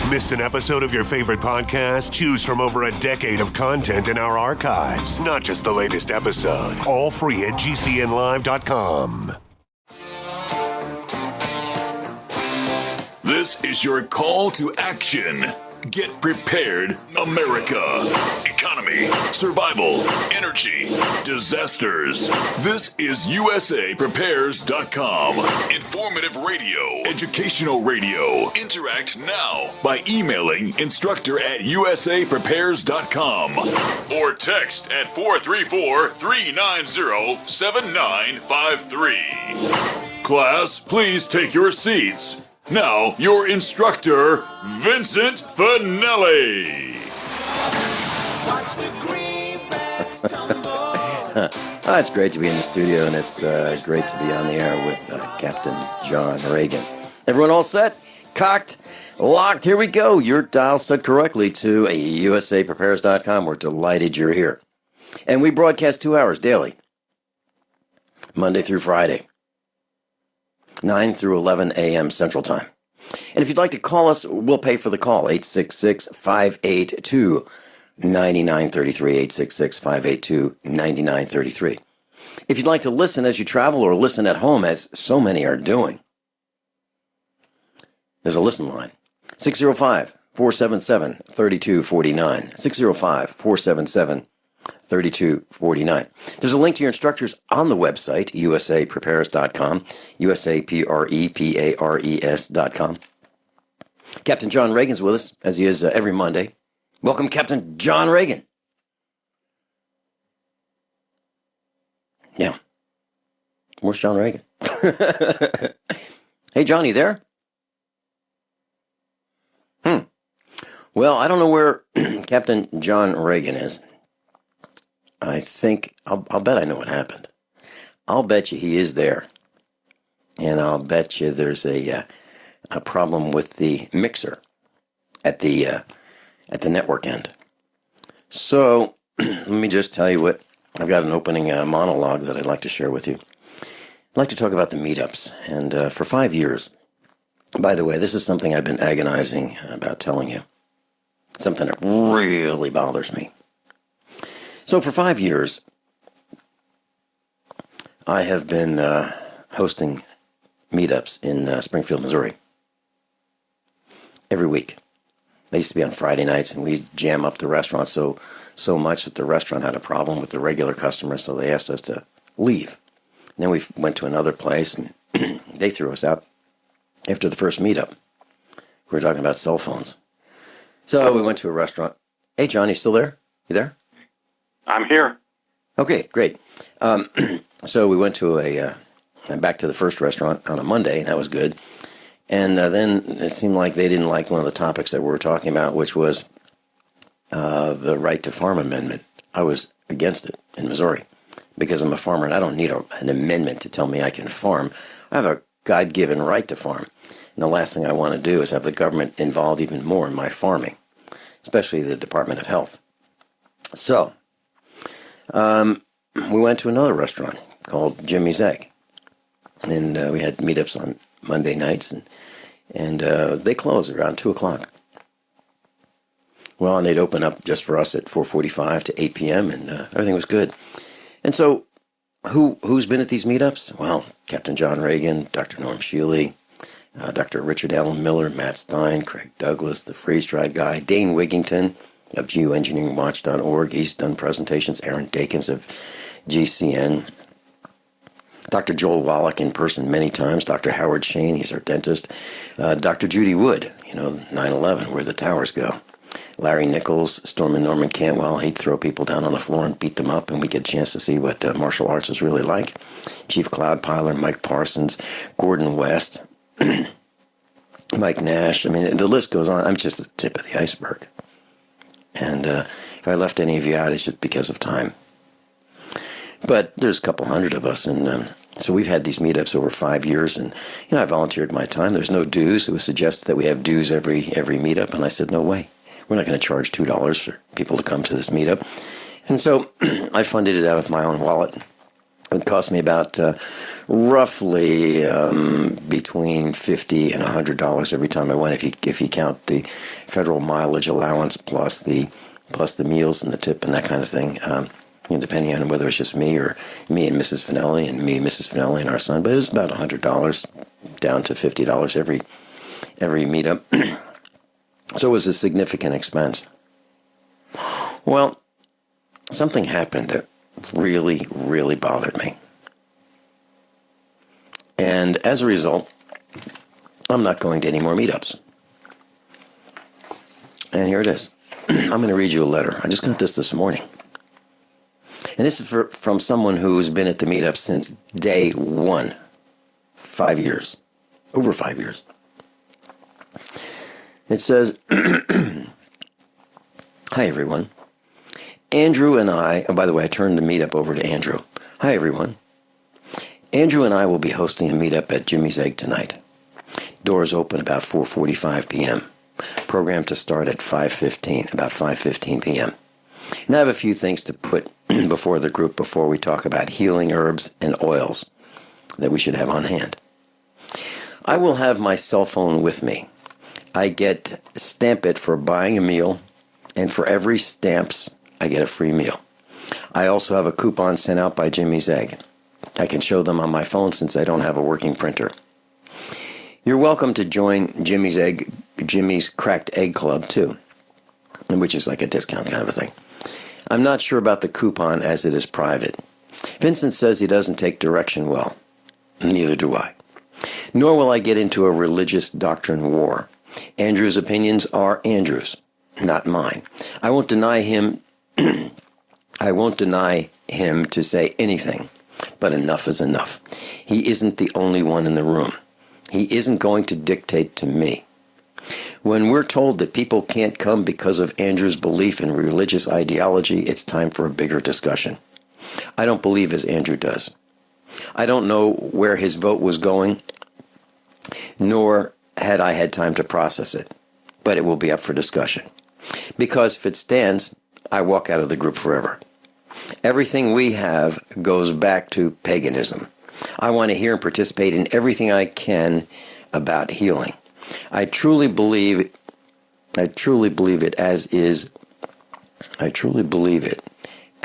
Missed an episode of your favorite podcast? Choose from over a decade of content in our archives, not just the latest episode. All free at GCNlive.com. This is your call to action. Get prepared, America. Economy, survival, energy, disasters. This is USAPrepares.com. Informative radio, educational radio. Interact now by emailing instructor@USAPrepares.com or text at 434-390-7953. Class, please take your seats. Now, your instructor, Vincent Finelli. It's great to be in the studio, and it's great to be on the air with Captain John Regan. Everyone all set? Cocked? Locked? Here we go. Your dial set correctly to USAPrepares.com. We're delighted you're here. And we broadcast 2 hours daily, Monday through Friday. 9 through 11 a.m. Central Time. And if you'd like to call us, we'll pay for the call. 866-582-9933. 866-582-9933. If you'd like to listen as you travel or listen at home, as so many are doing, there's a listen line. 605-477-3249. 605-477-3249. There's a link to your instructors on the website, usaprepares.com, usaprepares.com. Captain John Regan's with us, as he is every Monday. Welcome, Captain John Regan. Yeah. Where's John Regan? Hey, John, you there? Well, I don't know where Captain John Regan is. I think, I'll bet I know what happened. I'll bet you he is there. And I'll bet you there's a problem with the mixer at the network end. So, let me just tell you what, I've got an opening monologue that I'd like to share with you. I'd like to talk about the meetups. And for 5 years, by the way, this is something I've been agonizing about telling you. Something that really bothers me. So for 5 years, I have been hosting meetups in Springfield, Missouri. Every week. They used to be on Friday nights, and we'd jam up the restaurant so much that the restaurant had a problem with the regular customers, so they asked us to leave. And then we went to another place, and they threw us out after the first meetup. We were talking about cell phones. So we went to a restaurant. Hey, John, you still there? You there? I'm here. Okay, great. So we went to back to the first restaurant on a Monday, and that was good. And then it seemed like they didn't like one of the topics that we were talking about, which was the right to farm amendment. I was against it in Missouri because I'm a farmer, and I don't need an amendment to tell me I can farm. I have a God-given right to farm. And the last thing I want to do is have the government involved even more in my farming, especially the Department of Health. So we went to another restaurant called Jimmy's Egg, and we had meetups on Monday nights, and they closed around 2 o'clock. Well, and they'd open up just for us at 4:45 to 8 p.m., and everything was good. And so who's been at these meetups? Well, Captain John Regan, Dr. Norm Shealy, Dr. Richard Allen Miller, Matt Stein, Craig Douglas, the freeze-dried guy, Dane Wigington of geoengineeringwatch.org. He's done presentations. Aaron Dakins of GCN. Dr. Joel Wallach in person many times. Dr. Howard Shayne, he's our dentist. Dr. Judy Wood, 9/11, where the towers go. Larry Nichols, Stormin' Norman Cantwell, he'd throw people down on the floor and beat them up, and we get a chance to see what martial arts is really like. Chief Cloudpiler, Mike Parsons, Gordon West, Mike Nash. I mean, the list goes on. I'm just the tip of the iceberg. And if I left any of you out, it's just because of time. But there's a couple hundred of us, and so we've had these meetups over 5 years, and I volunteered my time. There's no dues. It was suggested that we have dues every meetup, and I said, no way. We're not going to charge $2 for people to come to this meetup. And so I funded it out of my own wallet. It cost me about roughly between $50 and $100 every time I went, if you count the federal mileage allowance plus the meals and the tip and that kind of thing. Depending on whether it's just me or me and Mrs. Finelli and me, Mrs. Finelli, and our son. But it's about $100 down to $50 every meetup. So it was a significant expense. Well, something happened that really, really bothered me. And as a result, I'm not going to any more meetups. And here it is. I'm going to read you a letter. I just got this morning. And this is from someone who's been at the meetup since day one. 5 years. Over 5 years. It says, Hi, everyone. Andrew and I, by the way, I turned the meetup over to Andrew. Hi, everyone. Andrew and I will be hosting a meetup at Jimmy's Egg tonight. Doors open about 4:45 p.m. Program to start at about 5:15 p.m. And I have a few things to put before the group before we talk about healing herbs and oils that we should have on hand. I will have my cell phone with me. I get Stamp It for buying a meal, and for every stamps, I get a free meal. I also have a coupon sent out by Jimmy's Egg. I can show them on my phone since I don't have a working printer. You're welcome to join Jimmy's Cracked Egg Club too, which is like a discount kind of a thing. I'm not sure about the coupon as it is private. Vincent says he doesn't take direction well. Neither do I. Nor will I get into a religious doctrine war. Andrew's opinions are Andrew's, not mine. I won't deny him to say anything, but enough is enough. He isn't the only one in the room. He isn't going to dictate to me. When we're told that people can't come because of Andrew's belief in religious ideology, it's time for a bigger discussion. I don't believe as Andrew does. I don't know where his vote was going, nor had I had time to process it, but it will be up for discussion. Because if it stands, I walk out of the group forever. Everything we have goes back to paganism. I want to hear and participate in everything I can about healing. I truly believe it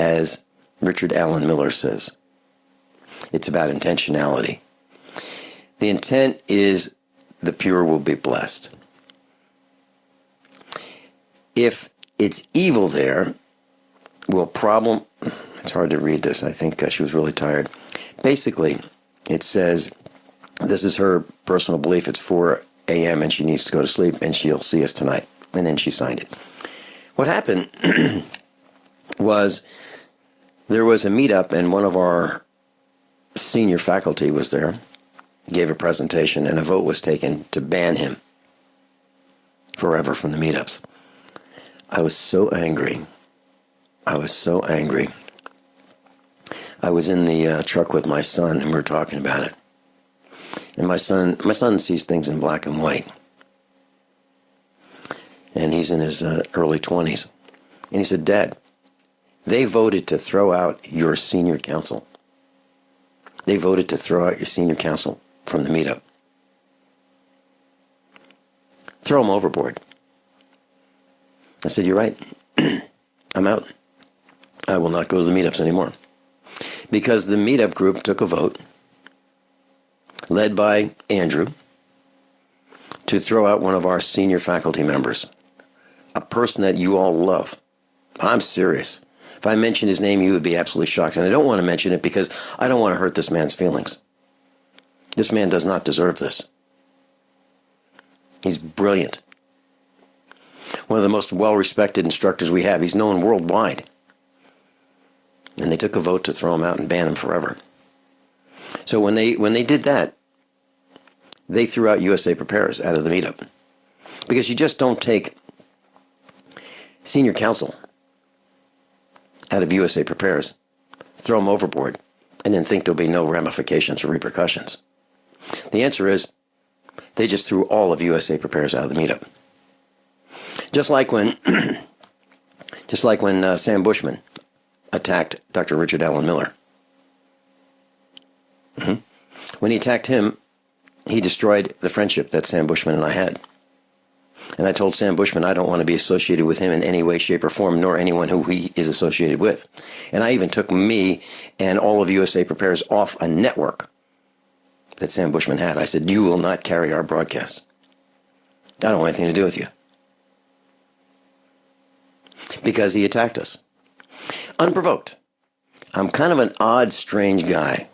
as Richard Allen Miller says. It's about intentionality. The intent is the pure will be blessed. If it's evil there, it's hard to read this. I think she was really tired. Basically, it says, this is her personal belief. It's 4 a.m. and she needs to go to sleep and she'll see us tonight. And then she signed it. What happened was there was a meetup and one of our senior faculty was there, gave a presentation, and a vote was taken to ban him forever from the meetups. I was so angry. I was in the truck with my son, and we were talking about it. And my son sees things in black and white. And he's in his early 20s. And he said, Dad, they voted to throw out your senior council. They voted to throw out your senior council from the meetup. Throw them overboard. I said, you're right. I'm out. I will not go to the meetups anymore. Because the meetup group took a vote, led by Andrew, to throw out one of our senior faculty members, a person that you all love. I'm serious. If I mentioned his name, you would be absolutely shocked. And I don't want to mention it because I don't want to hurt this man's feelings. This man does not deserve this. He's brilliant. One of the most well-respected instructors we have. He's known worldwide. And they took a vote to throw him out and ban him forever. So when they did that, they threw out USA Preparers out of the meetup. Because you just don't take senior counsel out of USA Preparers, throw them overboard, and then think there'll be no ramifications or repercussions. The answer is, they just threw all of USA Preparers out of the meetup. Just like when Sam Bushman attacked Dr. Richard Allen Miller. When he attacked him, he destroyed the friendship that Sam Bushman and I had. And I told Sam Bushman I don't want to be associated with him in any way, shape, or form, nor anyone who he is associated with. And I even took me and all of USA Prepares off a network that Sam Bushman had. I said, you will not carry our broadcast. I don't want anything to do with you. Because he attacked us. Unprovoked. I'm kind of an odd, strange guy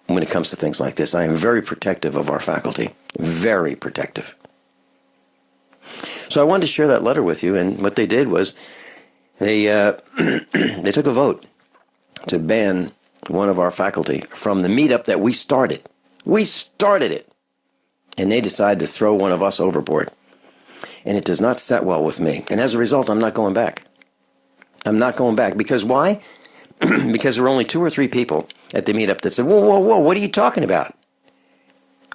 when it comes to things like this. I am very protective of our faculty. Very protective. So I wanted to share that letter with you, and what they did was they they took a vote to ban one of our faculty from the meetup that we started. We started it. And they decided to throw one of us overboard. And it does not set well with me. And as a result, I'm not going back. I'm not going back. Because why? Because there were only 2 or 3 people at the meetup that said, whoa, whoa, whoa, what are you talking about?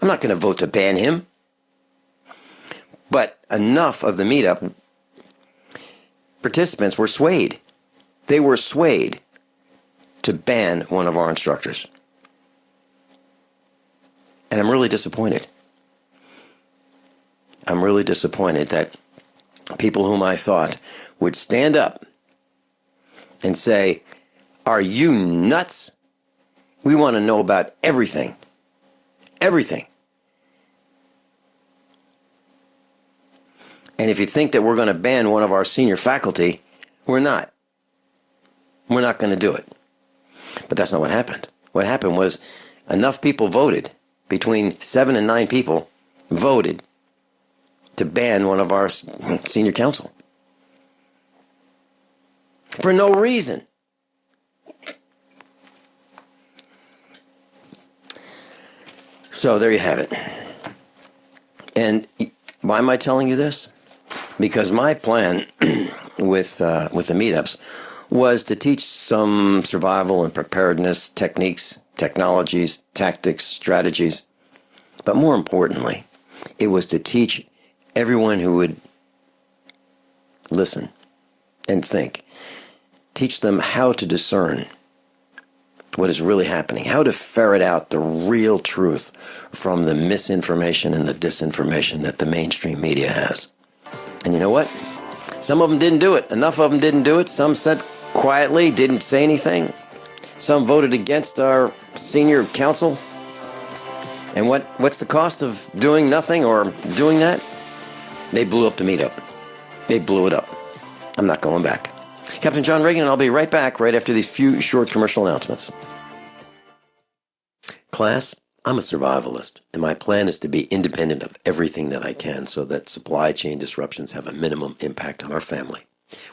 I'm not going to vote to ban him. But enough of the meetup participants were swayed. They were swayed to ban one of our instructors. And I'm really disappointed. I'm really disappointed that people whom I thought would stand up and say, are you nuts? We want to know about everything. Everything. And if you think that we're going to ban one of our senior faculty, we're not. We're not going to do it. But that's not what happened. What happened was enough people voted, between 7 and 9 people voted to ban one of our senior counsel. For no reason. So there you have it. And why am I telling you this? Because my plan with the meetups was to teach some survival and preparedness techniques, technologies, tactics, strategies. But more importantly, it was to teach everyone who would listen and think. Teach them how to discern what is really happening, how to ferret out the real truth from the misinformation and the disinformation that the mainstream media has. And you know what? Some of them didn't do it. Enough of them didn't do it. Some sat quietly, didn't say anything. Some voted against our senior counsel. And what's the cost of doing nothing or doing that? They blew up the meetup. They blew it up. I'm not going back. Captain John Regan, and I'll be right back right after these few short commercial announcements. Class, I'm a survivalist, and my plan is to be independent of everything that I can so that supply chain disruptions have a minimum impact on our family.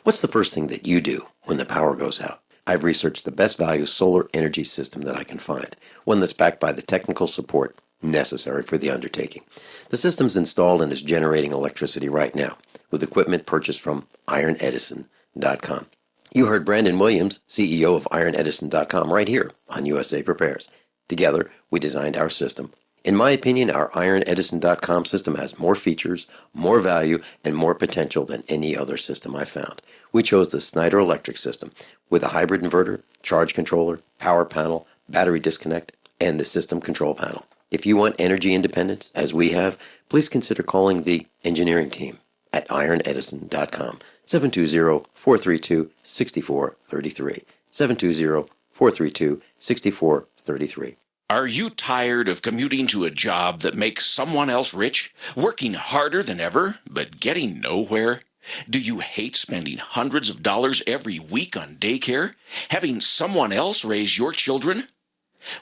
What's the first thing that you do when the power goes out? I've researched the best value solar energy system that I can find, one that's backed by the technical support necessary for the undertaking. The system's installed and is generating electricity right now with equipment purchased from ironedison.com. You heard Brandon Williams, CEO of ironedison.com, right here on USA Prepares. Together, we designed our system. In my opinion, our ironedison.com system has more features, more value, and more potential than any other system I've found. We chose the Snyder Electric system with a hybrid inverter, charge controller, power panel, battery disconnect, and the system control panel. If you want energy independence, as we have, please consider calling the engineering team at ironedison.com, 720-432-6433, 720-432-6433. Are you tired of commuting to a job that makes someone else rich, working harder than ever, but getting nowhere? Do you hate spending hundreds of dollars every week on daycare, having someone else raise your children?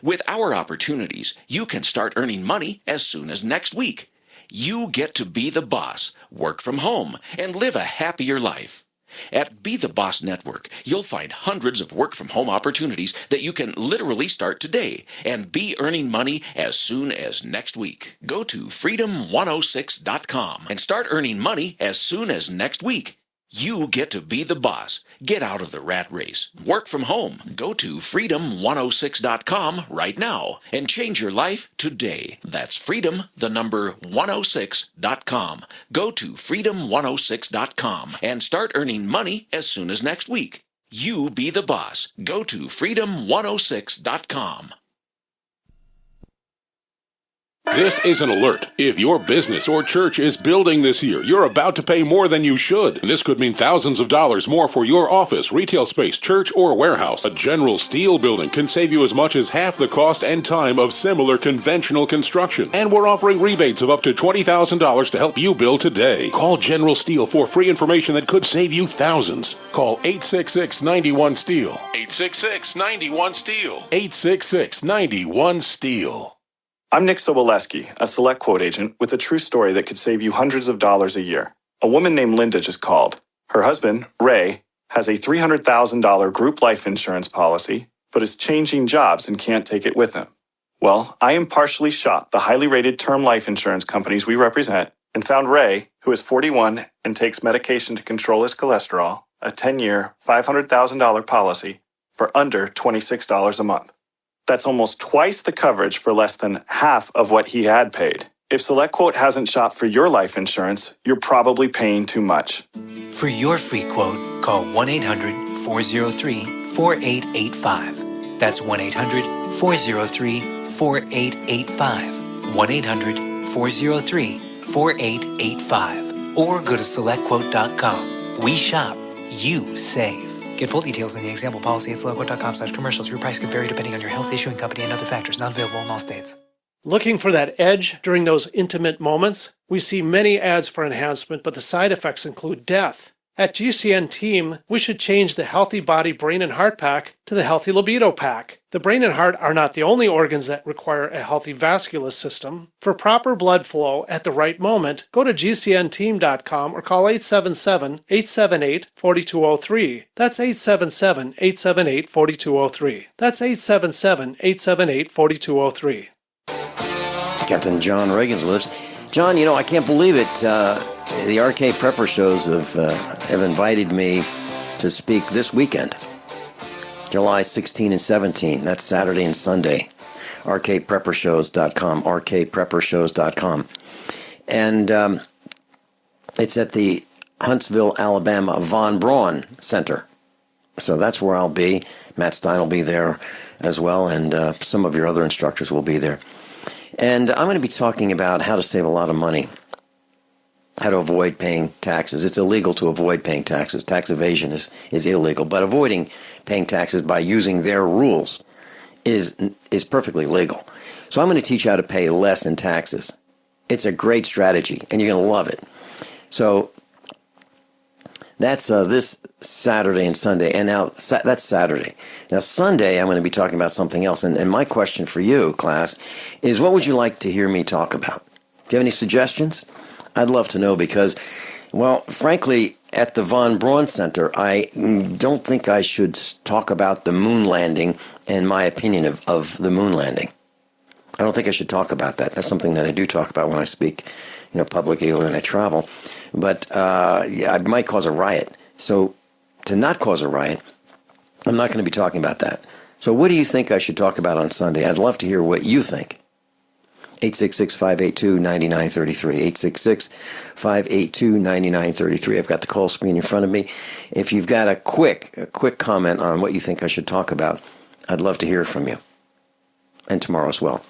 With our opportunities, you can start earning money as soon as next week. You get to be the boss, work from home, and live a happier life. At Be the Boss Network, you'll find hundreds of work-from-home opportunities that you can literally start today and be earning money as soon as next week. Go to freedom106.com and start earning money as soon as next week. You get to be the boss. Get out of the rat race. Work from home. Go to freedom106.com right now and change your life today. That's freedom, the number 106.com. Go to freedom106.com and start earning money as soon as next week. You be the boss. Go to freedom106.com. This is an alert. If your business or church is building this year, you're about to pay more than you should. This could mean thousands of dollars more for your office, retail space, church, or warehouse. A General Steel building can save you as much as half the cost and time of similar conventional construction. And we're offering rebates of up to $20,000 to help you build today. Call General Steel for free information that could save you thousands. Call 866-91-STEEL. 866-91-STEEL. 866-91-STEEL. I'm Nick Soboleski, a Select Quote agent with a true story that could save you hundreds of dollars a year. A woman named Linda just called. Her husband, Ray, has a $300,000 group life insurance policy, but is changing jobs and can't take it with him. Well, I impartially shopped the highly rated term life insurance companies we represent and found Ray, who is 41 and takes medication to control his cholesterol, a 10-year, $500,000 policy for under $26 a month. That's almost twice the coverage for less than half of what he had paid. If SelectQuote hasn't shopped for your life insurance, you're probably paying too much. For your free quote, call 1-800-403-4885. That's 1-800-403-4885. 1-800-403-4885. Or go to SelectQuote.com. We shop, you save. Get full details in the example policy at SelectQuote.com/commercials. Your price could vary depending on your health, issuing company, and other factors. Not available in all states. Looking for that edge during those intimate moments? We see many ads for enhancement, but the side effects include death. At GCN Team, we should change the Healthy Body Brain and Heart Pack to the Healthy Libido Pack. The brain and heart are not the only organs that require a healthy vascular system. For proper blood flow at the right moment, go to GCNteam.com or call 877-878-4203. That's 877-878-4203. That's 877-878-4203. Captain John Regan's with us. John, I can't believe it. The RK Prepper shows have invited me to speak this weekend, July 16 and 17. That's Saturday and Sunday. RKPreppershows.com, RKPreppershows.com. And it's at the Huntsville, Alabama Von Braun Center. So that's where I'll be. Matt Stein will be there as well, and some of your other instructors will be there. And I'm going to be talking about how to save a lot of money, how to avoid paying taxes. It's illegal to avoid paying taxes. Tax evasion is illegal, but avoiding paying taxes by using their rules is perfectly legal. So I'm going to teach you how to pay less in taxes. It's a great strategy, and you're going to love it. So that's this Saturday and Sunday, and now that's Saturday. Now Sunday, I'm going to be talking about something else, and my question for you, class, is what would you like to hear me talk about? Do you have any suggestions? I'd love to know because, well, frankly, at the Von Braun Center, I don't think I should talk about the moon landing and my opinion of the moon landing. I don't think I should talk about that. That's something that I do talk about when I speak, publicly or when I travel. But I might cause a riot. So to not cause a riot, I'm not going to be talking about that. So what do you think I should talk about on Sunday? I'd love to hear what you think. 866-582-9933. 866-582-9933. I've got the call screen in front of me. If you've got a quick comment on what you think I should talk about, I'd love to hear from you. And tomorrow as well.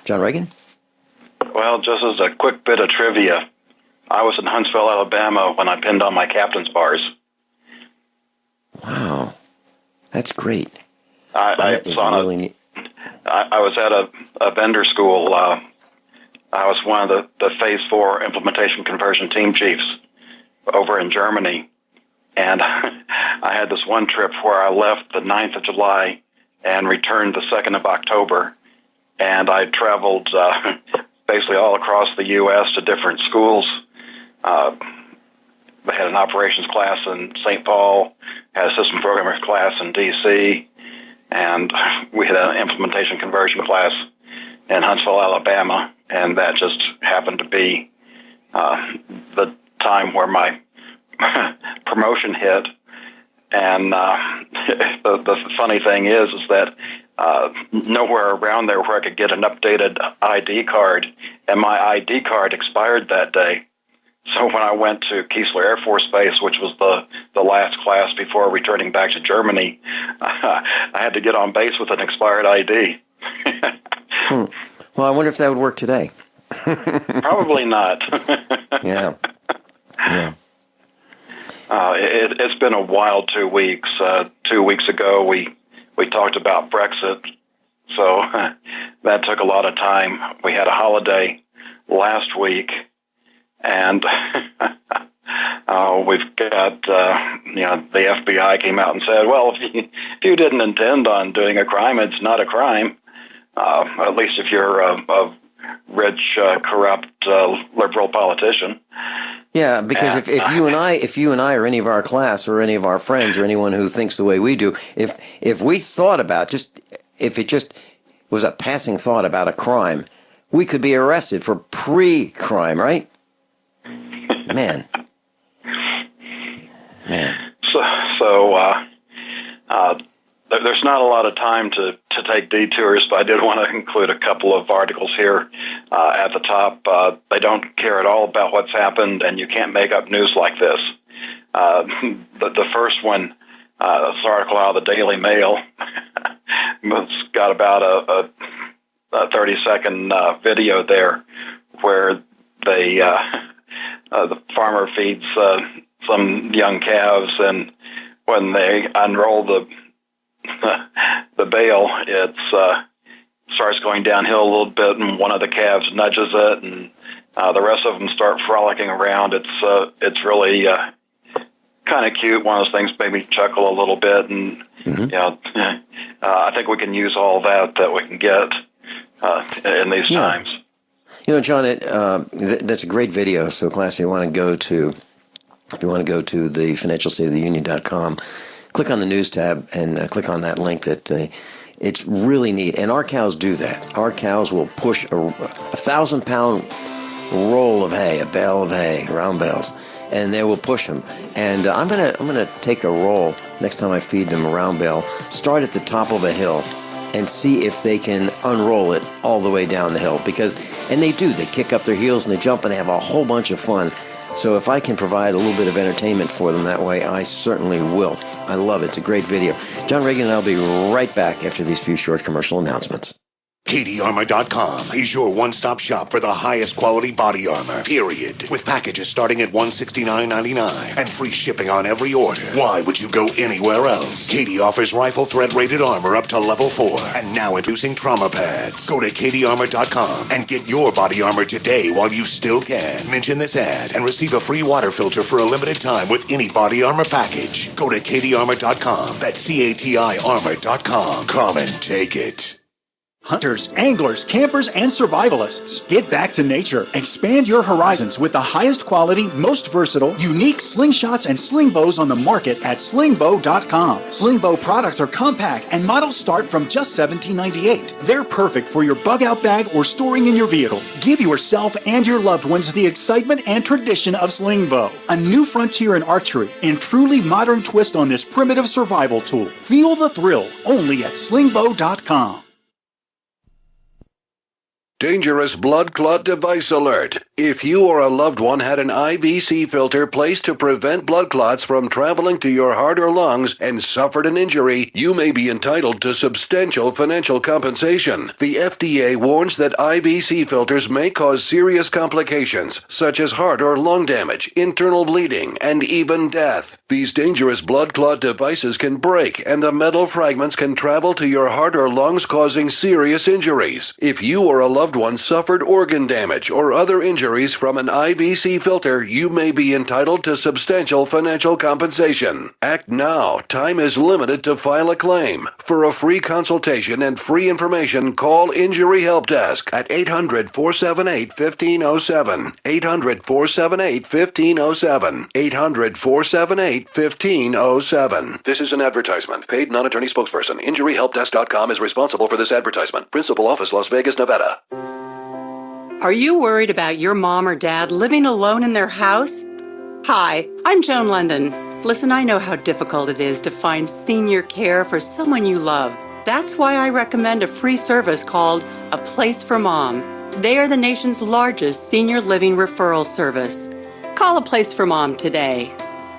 John Regan? Well, just as a quick bit of trivia, I was in Huntsville, Alabama when I pinned on my captain's bars. Wow. That's great. I was at a vendor school. I was one of the Phase 4 implementation conversion team chiefs over in Germany. And I had this one trip where I left the 9th of July and returned the 2nd of October. And I traveled basically all across the U.S. to different schools. They had an operations class in St. Paul, had a system programmer class in D.C., and we had an implementation conversion class in Huntsville, Alabama, and that just happened to be the time where my promotion hit. And the funny thing is that nowhere around there where I could get an updated ID card, and my ID card expired that day. So when I went to Keesler Air Force Base, which was the last class before returning back to Germany, I had to get on base with an expired ID. Well, I wonder if that would work today. Probably not. Yeah. It's been a wild 2 weeks. 2 weeks ago, we talked about Brexit, so that took a lot of time. We had a holiday last week, and we've got, the FBI came out and said, well, if you didn't intend on doing a crime, it's not a crime. At least if you're a rich, corrupt, liberal politician. Yeah, because if you and I or any of our class or any of our friends or anyone who thinks the way we do, if we thought about if it just was a passing thought about a crime, we could be arrested for pre-crime, right? Man. So there's not a lot of time to take detours, but I did want to include a couple of articles here at the top. They don't care at all about what's happened, and you can't make up news like this. The first one, this article out of the Daily Mail, it's got about a 30-second video there where the farmer feeds some young calves, and when they unroll the bale, it starts going downhill a little bit, and one of the calves nudges it, and the rest of them start frolicking around. It's really kind of cute. One of those things made me chuckle a little bit, and I think we can use all that we can get in these times. John, that's a great video. So, class, if you want to go to the financialstateoftheunion.com, click on the news tab and click on that link. It's really neat. And our cows do that. Our cows will push a 1,000-pound roll of hay, a bale of hay, round bales, and they will push them. And I'm gonna take a roll next time I feed them a round bale. Start at the top of a hill and see if they can unroll it all the way down the hill. And they do. They kick up their heels and they jump and they have a whole bunch of fun. So if I can provide a little bit of entertainment for them that way, I certainly will. I love it. It's a great video. John Regan and I'll be right back after these few short commercial announcements. KDArmor.com is your one-stop shop for the highest quality body armor, period. With packages starting at $169.99 and free shipping on every order. Why would you go anywhere else? KD offers rifle threat rated armor up to level 4 and now introducing trauma pads. Go to KDArmor.com and get your body armor today while you still can. Mention this ad and receive a free water filter for a limited time with any body armor package. Go to KDArmor.com. That's CATI armor.com. Come and take it. Hunters, anglers, campers, and survivalists. Get back to nature. Expand your horizons with the highest quality, most versatile, unique slingshots and sling bows on the market at slingbow.com. Slingbow products are compact and models start from just $17.98. They're perfect for your bug-out bag or storing in your vehicle. Give yourself and your loved ones the excitement and tradition of slingbow. A new frontier in archery and truly modern twist on this primitive survival tool. Feel the thrill only at slingbow.com. Dangerous blood clot device alert. If you or a loved one had an IVC filter placed to prevent blood clots from traveling to your heart or lungs and suffered an injury, you may be entitled to substantial financial compensation. The FDA warns that IVC filters may cause serious complications, such as heart or lung damage, internal bleeding, and even death. These dangerous blood clot devices can break, and the metal fragments can travel to your heart or lungs, causing serious injuries. If you or a loved one suffered organ damage or other injuries from an IVC filter, you may be entitled to substantial financial compensation. Act now. Time is limited to file a claim. For a free consultation and free information, call Injury Help Desk at 800-478-1507. 800-478-1507. 800-478-1507. This is an advertisement. Paid non-attorney spokesperson. InjuryHelpDesk.com is responsible for this advertisement. Principal office, Las Vegas, Nevada. Are you worried about your mom or dad living alone in their house? Hi, I'm Joan London. Listen, I know how difficult it is to find senior care for someone you love. That's why I recommend a free service called A Place for Mom. They are the nation's largest senior living referral service. Call A Place for Mom today.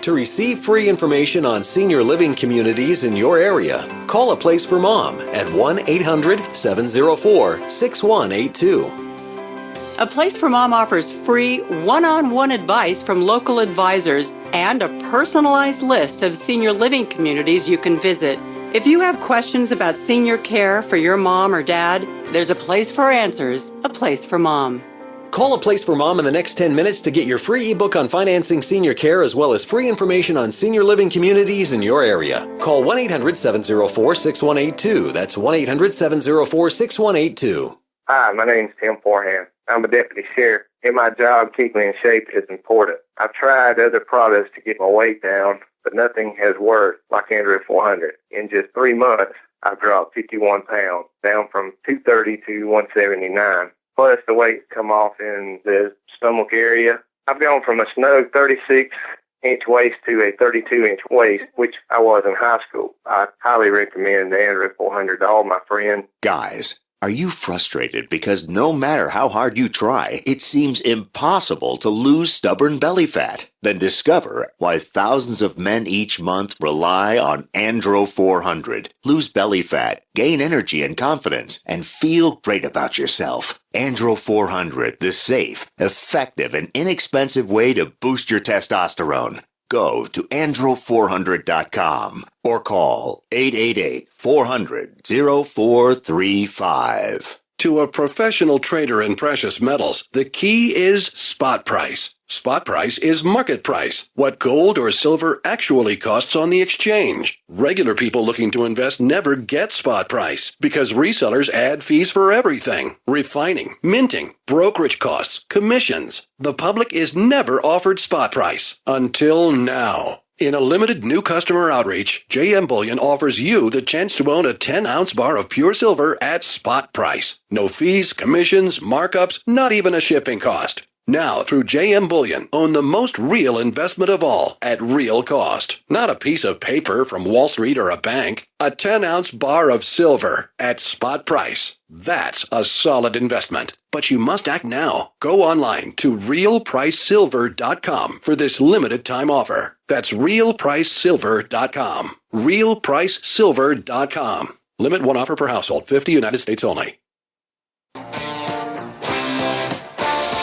To receive free information on senior living communities in your area, call A Place for Mom at 1-800-704-6182. A Place for Mom offers free one-on-one advice from local advisors and a personalized list of senior living communities you can visit. If you have questions about senior care for your mom or dad, there's a place for answers, A Place for Mom. Call A Place for Mom in the next 10 minutes to get your free ebook on financing senior care as well as free information on senior living communities in your area. Call 1-800-704-6182. That's 1-800-704-6182. Hi, my name's Tim Forehand. I'm a deputy sheriff. In my job, keeping in shape is important. I've tried other products to get my weight down, but nothing has worked like Android 400. In just 3 months, I've dropped 51 pounds, down from 230 to 179. Plus, the weight's come off in the stomach area. I've gone from a snug 36-inch waist to a 32-inch waist, which I was in high school. I highly recommend the Android 400 to all my friends. Guys, are you frustrated because no matter how hard you try, it seems impossible to lose stubborn belly fat? Then discover why thousands of men each month rely on Andro 400. Lose belly fat, gain energy and confidence, and feel great about yourself. Andro 400, the safe, effective, and inexpensive way to boost your testosterone. Go to andro400.com or call 888-400-0435. To a professional trader in precious metals, the key is spot price. Spot price is market price, what gold or silver actually costs on the exchange. Regular people looking to invest never get spot price because resellers add fees for everything. Refining, minting, brokerage costs, commissions. The public is never offered spot price until now. In a limited new customer outreach, JM Bullion offers you the chance to own a 10-ounce bar of pure silver at spot price. No fees, commissions, markups, not even a shipping cost. Now, through JM Bullion, own the most real investment of all at real cost. Not a piece of paper from Wall Street or a bank. A 10-ounce bar of silver at spot price. That's a solid investment. But you must act now. Go online to realpricesilver.com for this limited time offer. That's realpricesilver.com. realpricesilver.com. Limit one offer per household, 50 United States only.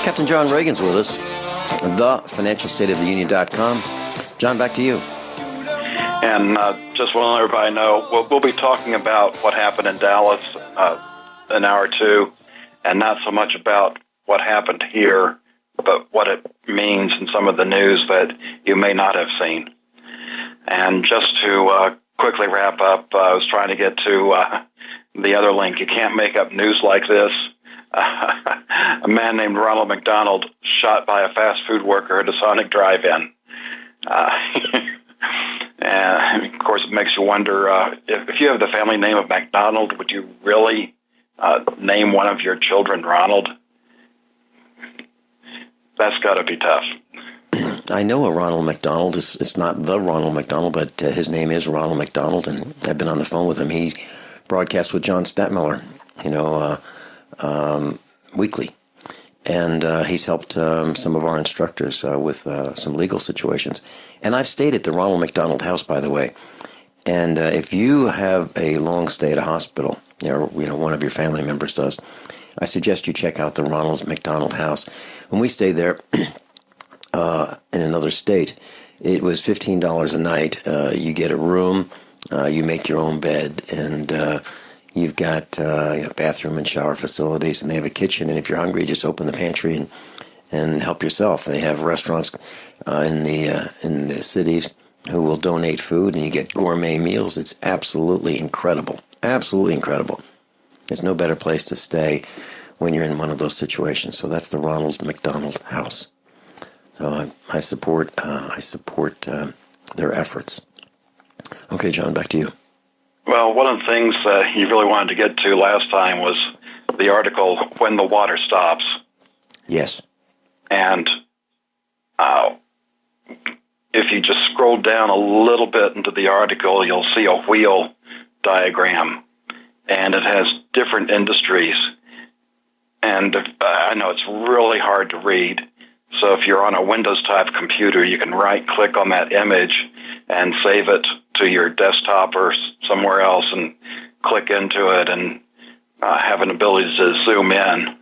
Captain John Regan's with us, thefinancialstateoftheunion.com. John, back to you. And just want to let everybody know, we'll be talking about what happened in Dallas an hour or two, and not so much about what happened here, but what it means in some of the news that you may not have seen. And just to quickly wrap up, I was trying to get to the other link. You can't make up news like this. A man named Ronald McDonald shot by a fast food worker at a Sonic drive-in. And, of course, it makes you wonder, if you have the family name of McDonald, would you really name one of your children Ronald? That's got to be tough. I know a Ronald McDonald. It's not the Ronald McDonald, but his name is Ronald McDonald, and I've been on the phone with him. He broadcasts with John Stadtmiller, weekly. And he's helped some of our instructors with some legal situations. And I've stayed at the Ronald McDonald House, by the way. And if you have a long stay at a hospital, or one of your family members does, I suggest you check out the Ronald McDonald House. When we stayed there in another state, it was $15 a night. You get a room, you make your own bed, and you've got bathroom and shower facilities, and they have a kitchen. And if you're hungry, just open the pantry and help yourself. They have restaurants in the cities who will donate food, and you get gourmet meals. It's absolutely incredible. Absolutely incredible. There's no better place to stay when you're in one of those situations. So that's the Ronald McDonald House. So I support their efforts. Okay, John, back to you. Well, one of the things you really wanted to get to last time was the article, When the Water Stops. Yes. And if you just scroll down a little bit into the article, you'll see a wheel diagram, and it has different industries. And I know it's really hard to read, So if you're on a Windows-type computer, you can right-click on that image and save it to your desktop or somewhere else and click into it and have an ability to zoom in.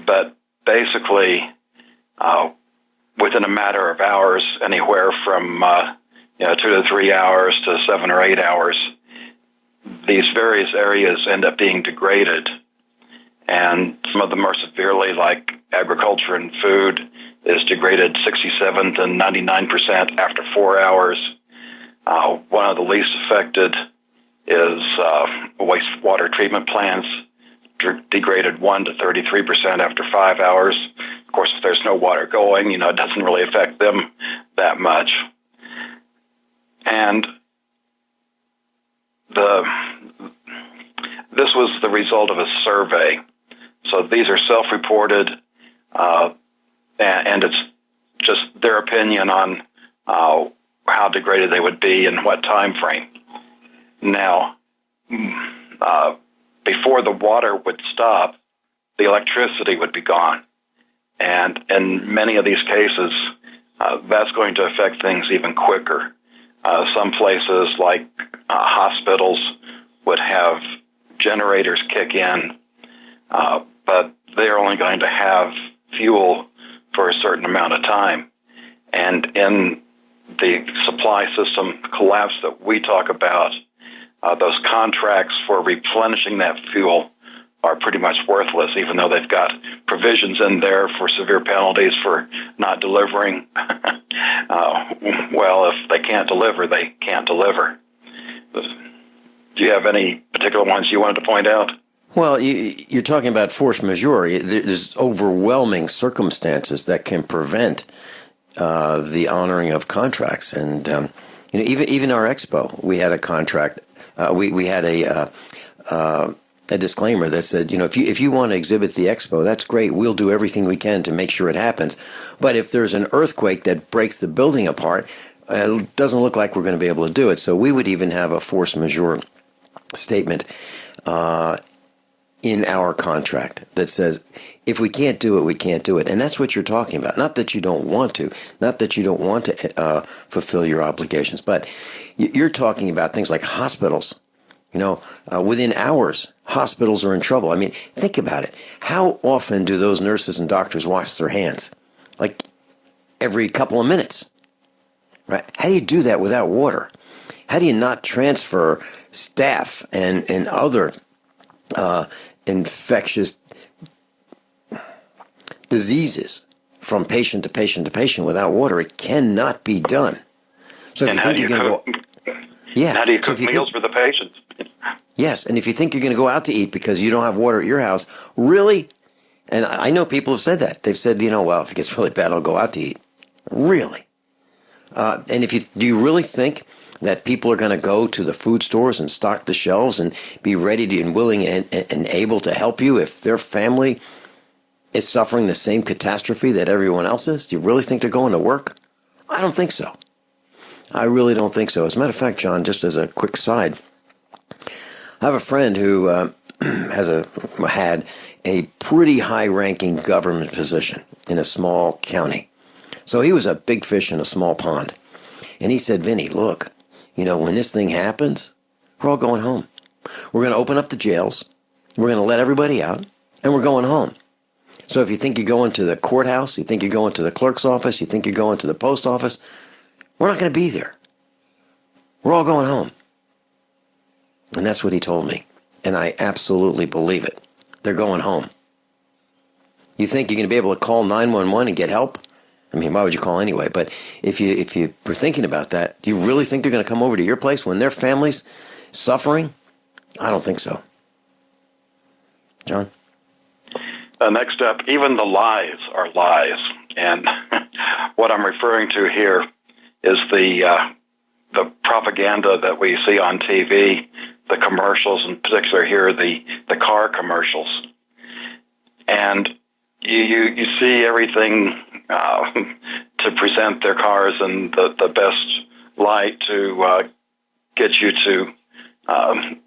But basically, within a matter of hours, anywhere from 2 to 3 hours to 7 or 8 hours, these various areas end up being degraded. And some of them more severely, like agriculture and food, is degraded 67 to 99% after 4 hours. One of the least affected is wastewater treatment plants, degraded 1 to 33% after 5 hours. Of course, if there's no water going, it doesn't really affect them that much. And this was the result of a survey. So these are self-reported, and it's just their opinion on how degraded they would be and what time frame. Now, before the water would stop, the electricity would be gone. And in many of these cases, that's going to affect things even quicker. Some places, like hospitals, would have generators kick in, but they're only going to have fuel for a certain amount of time. And in the supply system collapse that we talk about, those contracts for replenishing that fuel are pretty much worthless, even though they've got provisions in there for severe penalties for not delivering. Well, if they can't deliver, they can't deliver. Do you have any particular ones you wanted to point out? Well, you're talking about force majeure. There's overwhelming circumstances that can prevent the honoring of contracts. And even our expo, we had a contract. We had a disclaimer that said, if you want to exhibit the expo, that's great. We'll do everything we can to make sure it happens. But if there's an earthquake that breaks the building apart, it doesn't look like we're going to be able to do it. So we would even have a force majeure statement in our contract that says, if we can't do it, we can't do it. And that's what you're talking about. Not that you don't want to, not that you don't want to fulfill your obligations, but you're talking about things like hospitals. Within hours, hospitals are in trouble. I mean, think about it. How often do those nurses and doctors wash their hands? Like every couple of minutes, right? How do you do that without water? How do you not transfer staph and other infectious diseases from patient to patient to patient without water? It cannot be done. So if you think you're going to go... Yeah. How do you cook meals for the patients? Yes, and if you think you're going to go out to eat because you don't have water at your house, really? And I know people have said that. They've said, well, if it gets really bad, I'll go out to eat. Really? And do you really think that people are going to go to the food stores and stock the shelves and be ready to, and willing and able to help you if their family is suffering the same catastrophe that everyone else is? Do you really think they're going to work? I don't think so. I really don't think so. As a matter of fact, John, just as a quick side, I have a friend who had a pretty high-ranking government position in a small county. So he was a big fish in a small pond. And he said, Vinny, look, when this thing happens, we're all going home. We're going to open up the jails. We're going to let everybody out, and we're going home. So if you think you're going to the courthouse, you think you're going to the clerk's office, you think you're going to the post office, we're not going to be there. We're all going home. And that's what he told me. And I absolutely believe it. They're going home. You think you're going to be able to call 911 and get help? I mean, why would you call anyway? But if you were thinking about that, do you really think they're going to come over to your place when their family's suffering? I don't think so. John? Next up, even the lies are lies. And what I'm referring to here is the propaganda that we see on TV, the commercials, in particular here, the car commercials. And you see everything to present their cars in the best light to get you to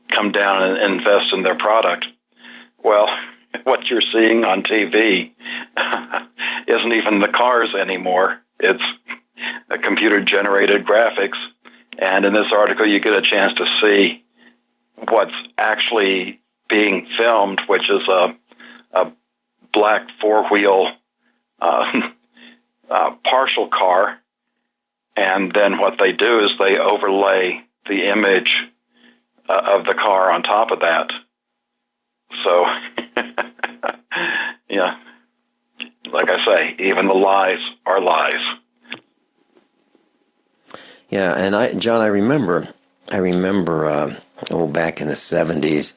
come down and invest in their product. Well, what you're seeing on TV isn't even the cars anymore. It's computer-generated graphics. And in this article, you get a chance to see what's actually being filmed, which is a black four-wheel partial car. And then what they do is they overlay the image of the car on top of that. So, yeah, like I say, even the lies are lies. Yeah, and John, I remember, back in the 70s,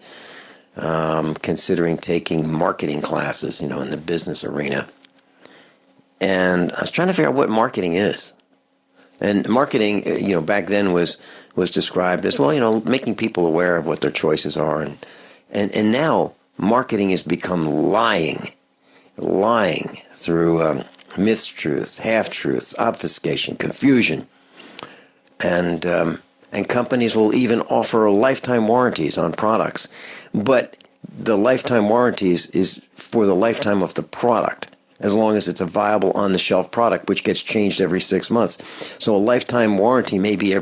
considering taking marketing classes, in the business arena. And I was trying to figure out what marketing is. And marketing, back then was described as, making people aware of what their choices are. And now marketing has become lying through mistruths, half-truths, obfuscation, confusion. And companies will even offer lifetime warranties on products. But the lifetime warranties is for the lifetime of the product, as long as it's a viable on-the-shelf product, which gets changed every 6 months. So a lifetime warranty may be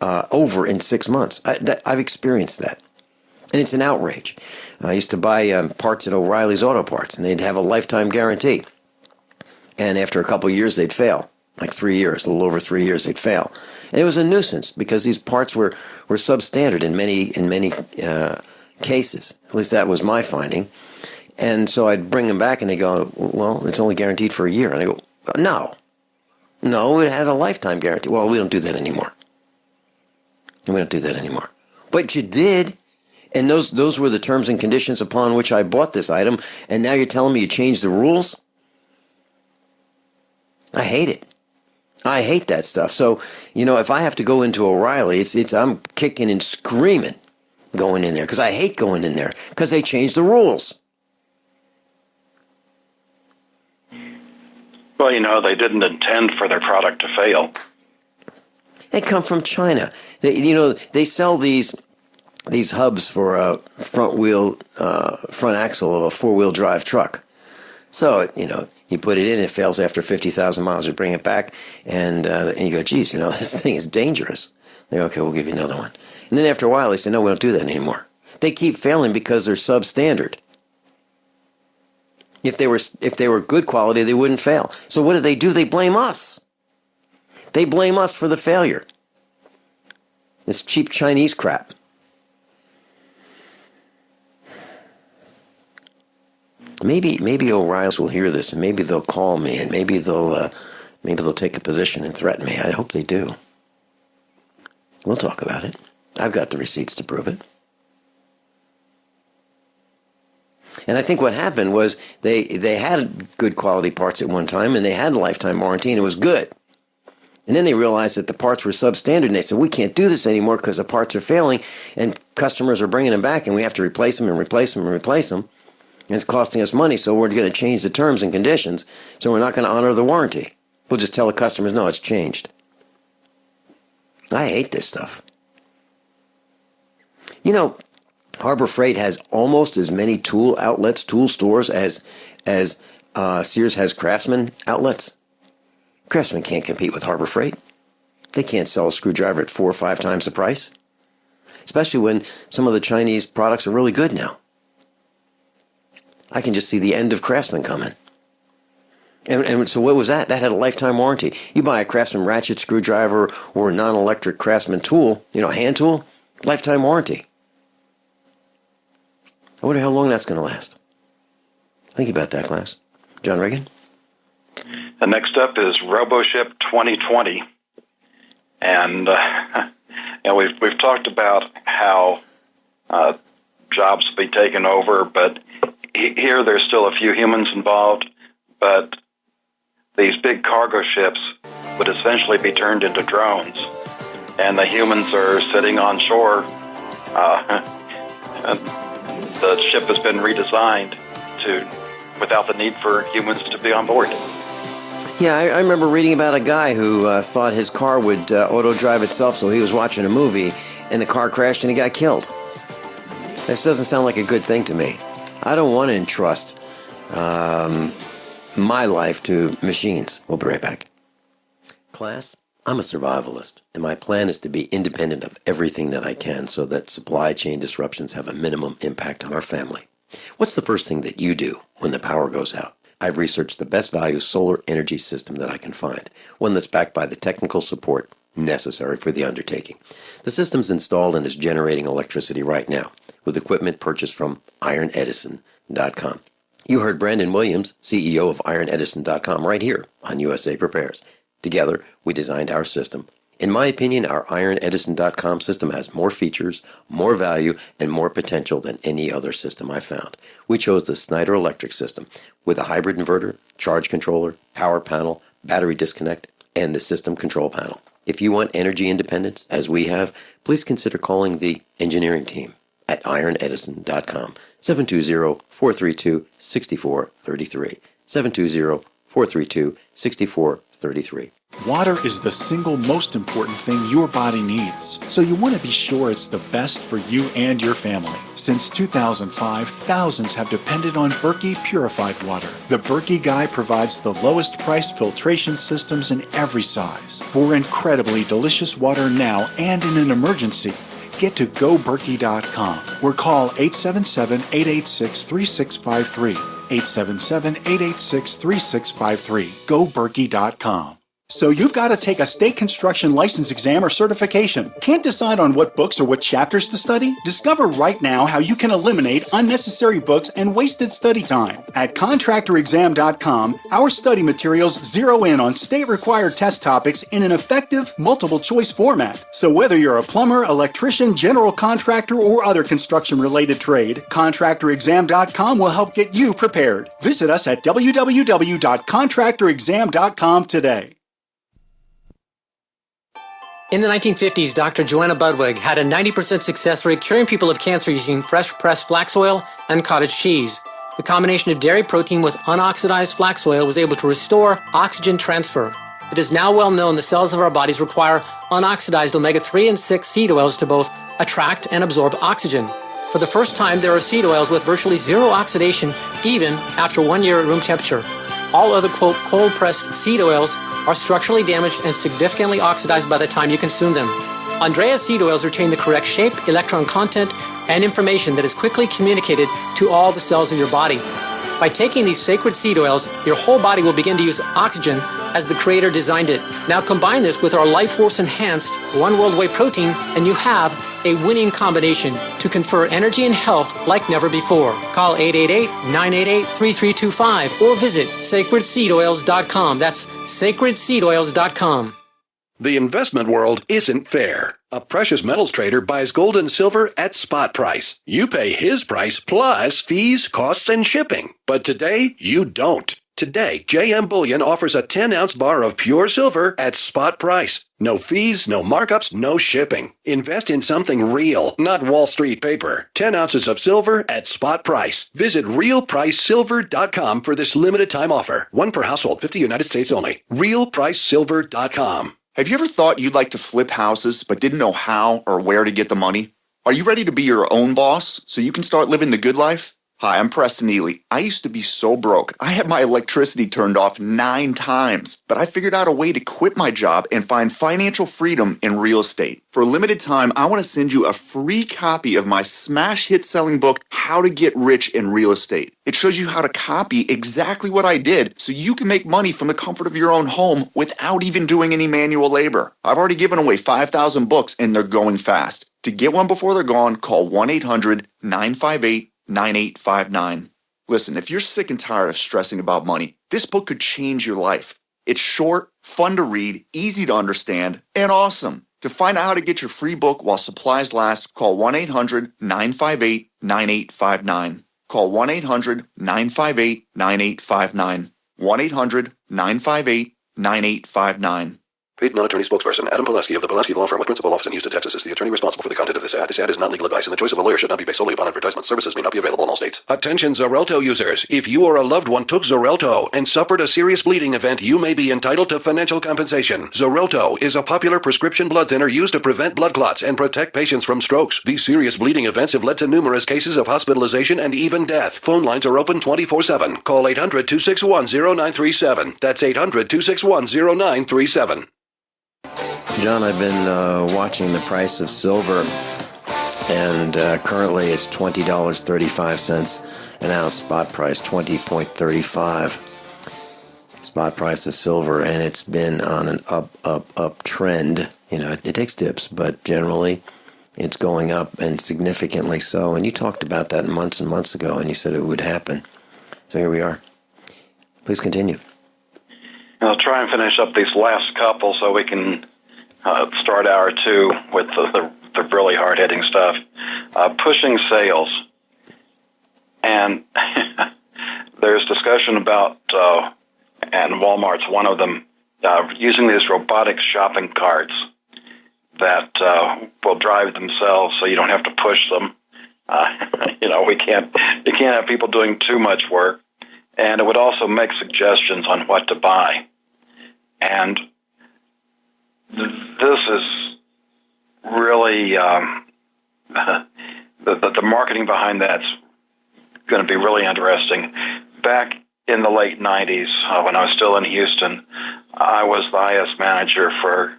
over in 6 months. I've experienced that. And it's an outrage. I used to buy parts at O'Reilly's Auto Parts, and they'd have a lifetime guarantee. And after a couple of years, they'd fail. Like 3 years, a little over 3 years, they'd fail. And it was a nuisance because these parts were substandard in many cases. At least that was my finding. And so I'd bring them back, and they go, well, it's only guaranteed for a year. And I go, no, it has a lifetime guarantee. Well, we don't do that anymore. But you did. And those were the terms and conditions upon which I bought this item. And now you're telling me you changed the rules? I hate it. I hate that stuff. So, if I have to go into O'Reilly, I'm kicking and screaming going in there because I hate going in there because they changed the rules. Well, they didn't intend for their product to fail. They come from China. They sell these hubs for a front axle of a four-wheel drive truck. So, you put it in, it fails after 50,000 miles. You bring it back, and you go, geez, this thing is dangerous. They go, okay, we'll give you another one. And then after a while, they say, no, we don't do that anymore. They keep failing because they're substandard. If they were good quality, they wouldn't fail. So what do? They blame us. They blame us for the failure. This cheap Chinese crap. Maybe O'Reilly's will hear this, and maybe they'll call me, and maybe they'll take a position and threaten me. I hope they do. We'll talk about it. I've got the receipts to prove it. And I think what happened was they had good quality parts at one time, and they had a lifetime warranty, and it was good. And then they realized that the parts were substandard, and they said, we can't do this anymore because the parts are failing, and customers are bringing them back, and we have to replace them and replace them and replace them. And it's costing us money, so we're going to change the terms and conditions, so we're not going to honor the warranty. We'll just tell the customers, no, it's changed. I hate this stuff. Harbor Freight has almost as many tool outlets, tool stores, as Sears has Craftsman outlets. Craftsman can't compete with Harbor Freight. They can't sell a screwdriver at 4 or 5 times the price, especially when some of the Chinese products are really good now. I can just see the end of Craftsman coming. And so what was that? That had a lifetime warranty. You buy a Craftsman ratchet screwdriver or a non-electric Craftsman tool, hand tool, lifetime warranty. I wonder how long that's going to last. Think about that, class. John Regan? The next up is RoboShip 2020. And we've talked about how jobs will be taken over, but here there's still a few humans involved, but these big cargo ships would essentially be turned into drones, and the humans are sitting on shore. The ship has been redesigned without the need for humans to be on board. Yeah, I remember reading about a guy who thought his car would auto-drive itself, so he was watching a movie, and the car crashed and he got killed. This doesn't sound like a good thing to me. I don't want to entrust my life to machines. We'll be right back. Class, I'm a survivalist, and my plan is to be independent of everything that I can so that supply chain disruptions have a minimum impact on our family. What's the first thing that you do when the power goes out? I've researched the best value solar energy system that I can find, one that's backed by the technical support necessary for the undertaking. The system's installed and is generating electricity right now, with equipment purchased from ironedison.com. You heard Brandon Williams, CEO of ironedison.com, right here on USA Prepares. Together, we designed our system. In my opinion, our ironedison.com system has more features, more value, and more potential than any other system I've found. We chose the Snyder Electric system with a hybrid inverter, charge controller, power panel, battery disconnect, and the system control panel. If you want energy independence, as we have, please consider calling the engineering team at ironedison.com, 720-432-6433, 720-432-6433. Water is the single most important thing your body needs, so you want to be sure it's the best for you and your family. Since 2005, thousands have depended on Berkey purified water. The Berkey Guy provides the lowest priced filtration systems in every size. For incredibly delicious water now and in an emergency, get to GoBerkey.com or call 877-886-3653. 877-886-3653. GoBerkey.com. So you've got to take a state construction license exam or certification. Can't decide on what books or what chapters to study? Discover right now how you can eliminate unnecessary books and wasted study time. At contractorexam.com, our study materials zero in on state-required test topics in an effective, multiple-choice format. So whether you're a plumber, electrician, general contractor, or other construction-related trade, contractorexam.com will help get you prepared. Visit us at www.contractorexam.com today. In the 1950s, Dr. Joanna Budwig had a 90% success rate curing people of cancer using fresh pressed flax oil and cottage cheese. The combination of dairy protein with unoxidized flax oil was able to restore oxygen transfer. It is now well known the cells of our bodies require unoxidized omega-3 and 6 seed oils to both attract and absorb oxygen. For the first time, there are seed oils with virtually zero oxidation even after 1 year at room temperature. All other, quote, cold-pressed seed oils are structurally damaged and significantly oxidized by the time you consume them. Andrea's seed oils retain the correct shape, electron content, and information that is quickly communicated to all the cells in your body. By taking these sacred seed oils, your whole body will begin to use oxygen as the Creator designed it. Now combine this with our Life Force Enhanced One World Whey protein, and you have a winning combination to confer energy and health like never before. Call 888-988-3325 or visit sacredseedoils.com. That's sacredseedoils.com. The investment world isn't fair. A precious metals trader buys gold and silver at spot price. You pay his price plus fees, costs, and shipping. But today, you don't. Today, JM Bullion offers a 10-ounce bar of pure silver at spot price. No fees, no markups, no shipping. Invest in something real, not Wall Street paper. 10 ounces of silver at spot price. Visit realpricesilver.com for this limited time offer. One per household, 50 United States only. realpricesilver.com. Have you ever thought you'd like to flip houses but didn't know how or where to get the money? Are you ready to be your own boss so you can start living the good life? Hi, I'm Preston Ely. I used to be so broke. I had my electricity turned off 9 times, but I figured out a way to quit my job and find financial freedom in real estate. For a limited time, I want to send you a free copy of my smash hit selling book, How to Get Rich in Real Estate. It shows you how to copy exactly what I did so you can make money from the comfort of your own home without even doing any manual labor. I've already given away 5,000 books and they're going fast. To get one before they're gone, call 1-800-958-9859. Listen, if you're sick and tired of stressing about money, this book could change your life. It's short, fun to read, easy to understand, and awesome. To find out how to get your free book while supplies last, call 1-800-958-9859. Call 1-800-958-9859. 1-800-958-9859. Paid non-attorney spokesperson Adam Pulaski of the Pulaski Law Firm with principal office in Houston, Texas is the attorney responsible for the content of this ad. This ad is not legal advice, and the choice of a lawyer should not be based solely upon advertisement. Services may not be available in all states. Attention Xarelto users. If you or a loved one took Xarelto and suffered a serious bleeding event, you may be entitled to financial compensation. Xarelto is a popular prescription blood thinner used to prevent blood clots and protect patients from strokes. These serious bleeding events have led to numerous cases of hospitalization and even death. Phone lines are open 24/7. Call 800-261-0937. That's 800-261-0937. John, I've been watching the price of silver, and currently it's $20.35 an ounce. Spot price $20.35. Spot price of silver, and it's been on an up trend. You know, it takes dips, but generally it's going up, and significantly so. And you talked about that months and months ago, and you said it would happen. So here we are. Please continue. I'll try and finish up these last couple so we can start hour two with the really hard-hitting stuff. Pushing sales. And there's discussion about, and Walmart's one of them, using these robotic shopping carts that will drive themselves so you don't have to push them. You can't have people doing too much work. And it would also make suggestions on what to buy. And this is really, the marketing behind that's going to be really interesting. Back in the late 90s, when I was still in Houston, I was the highest manager for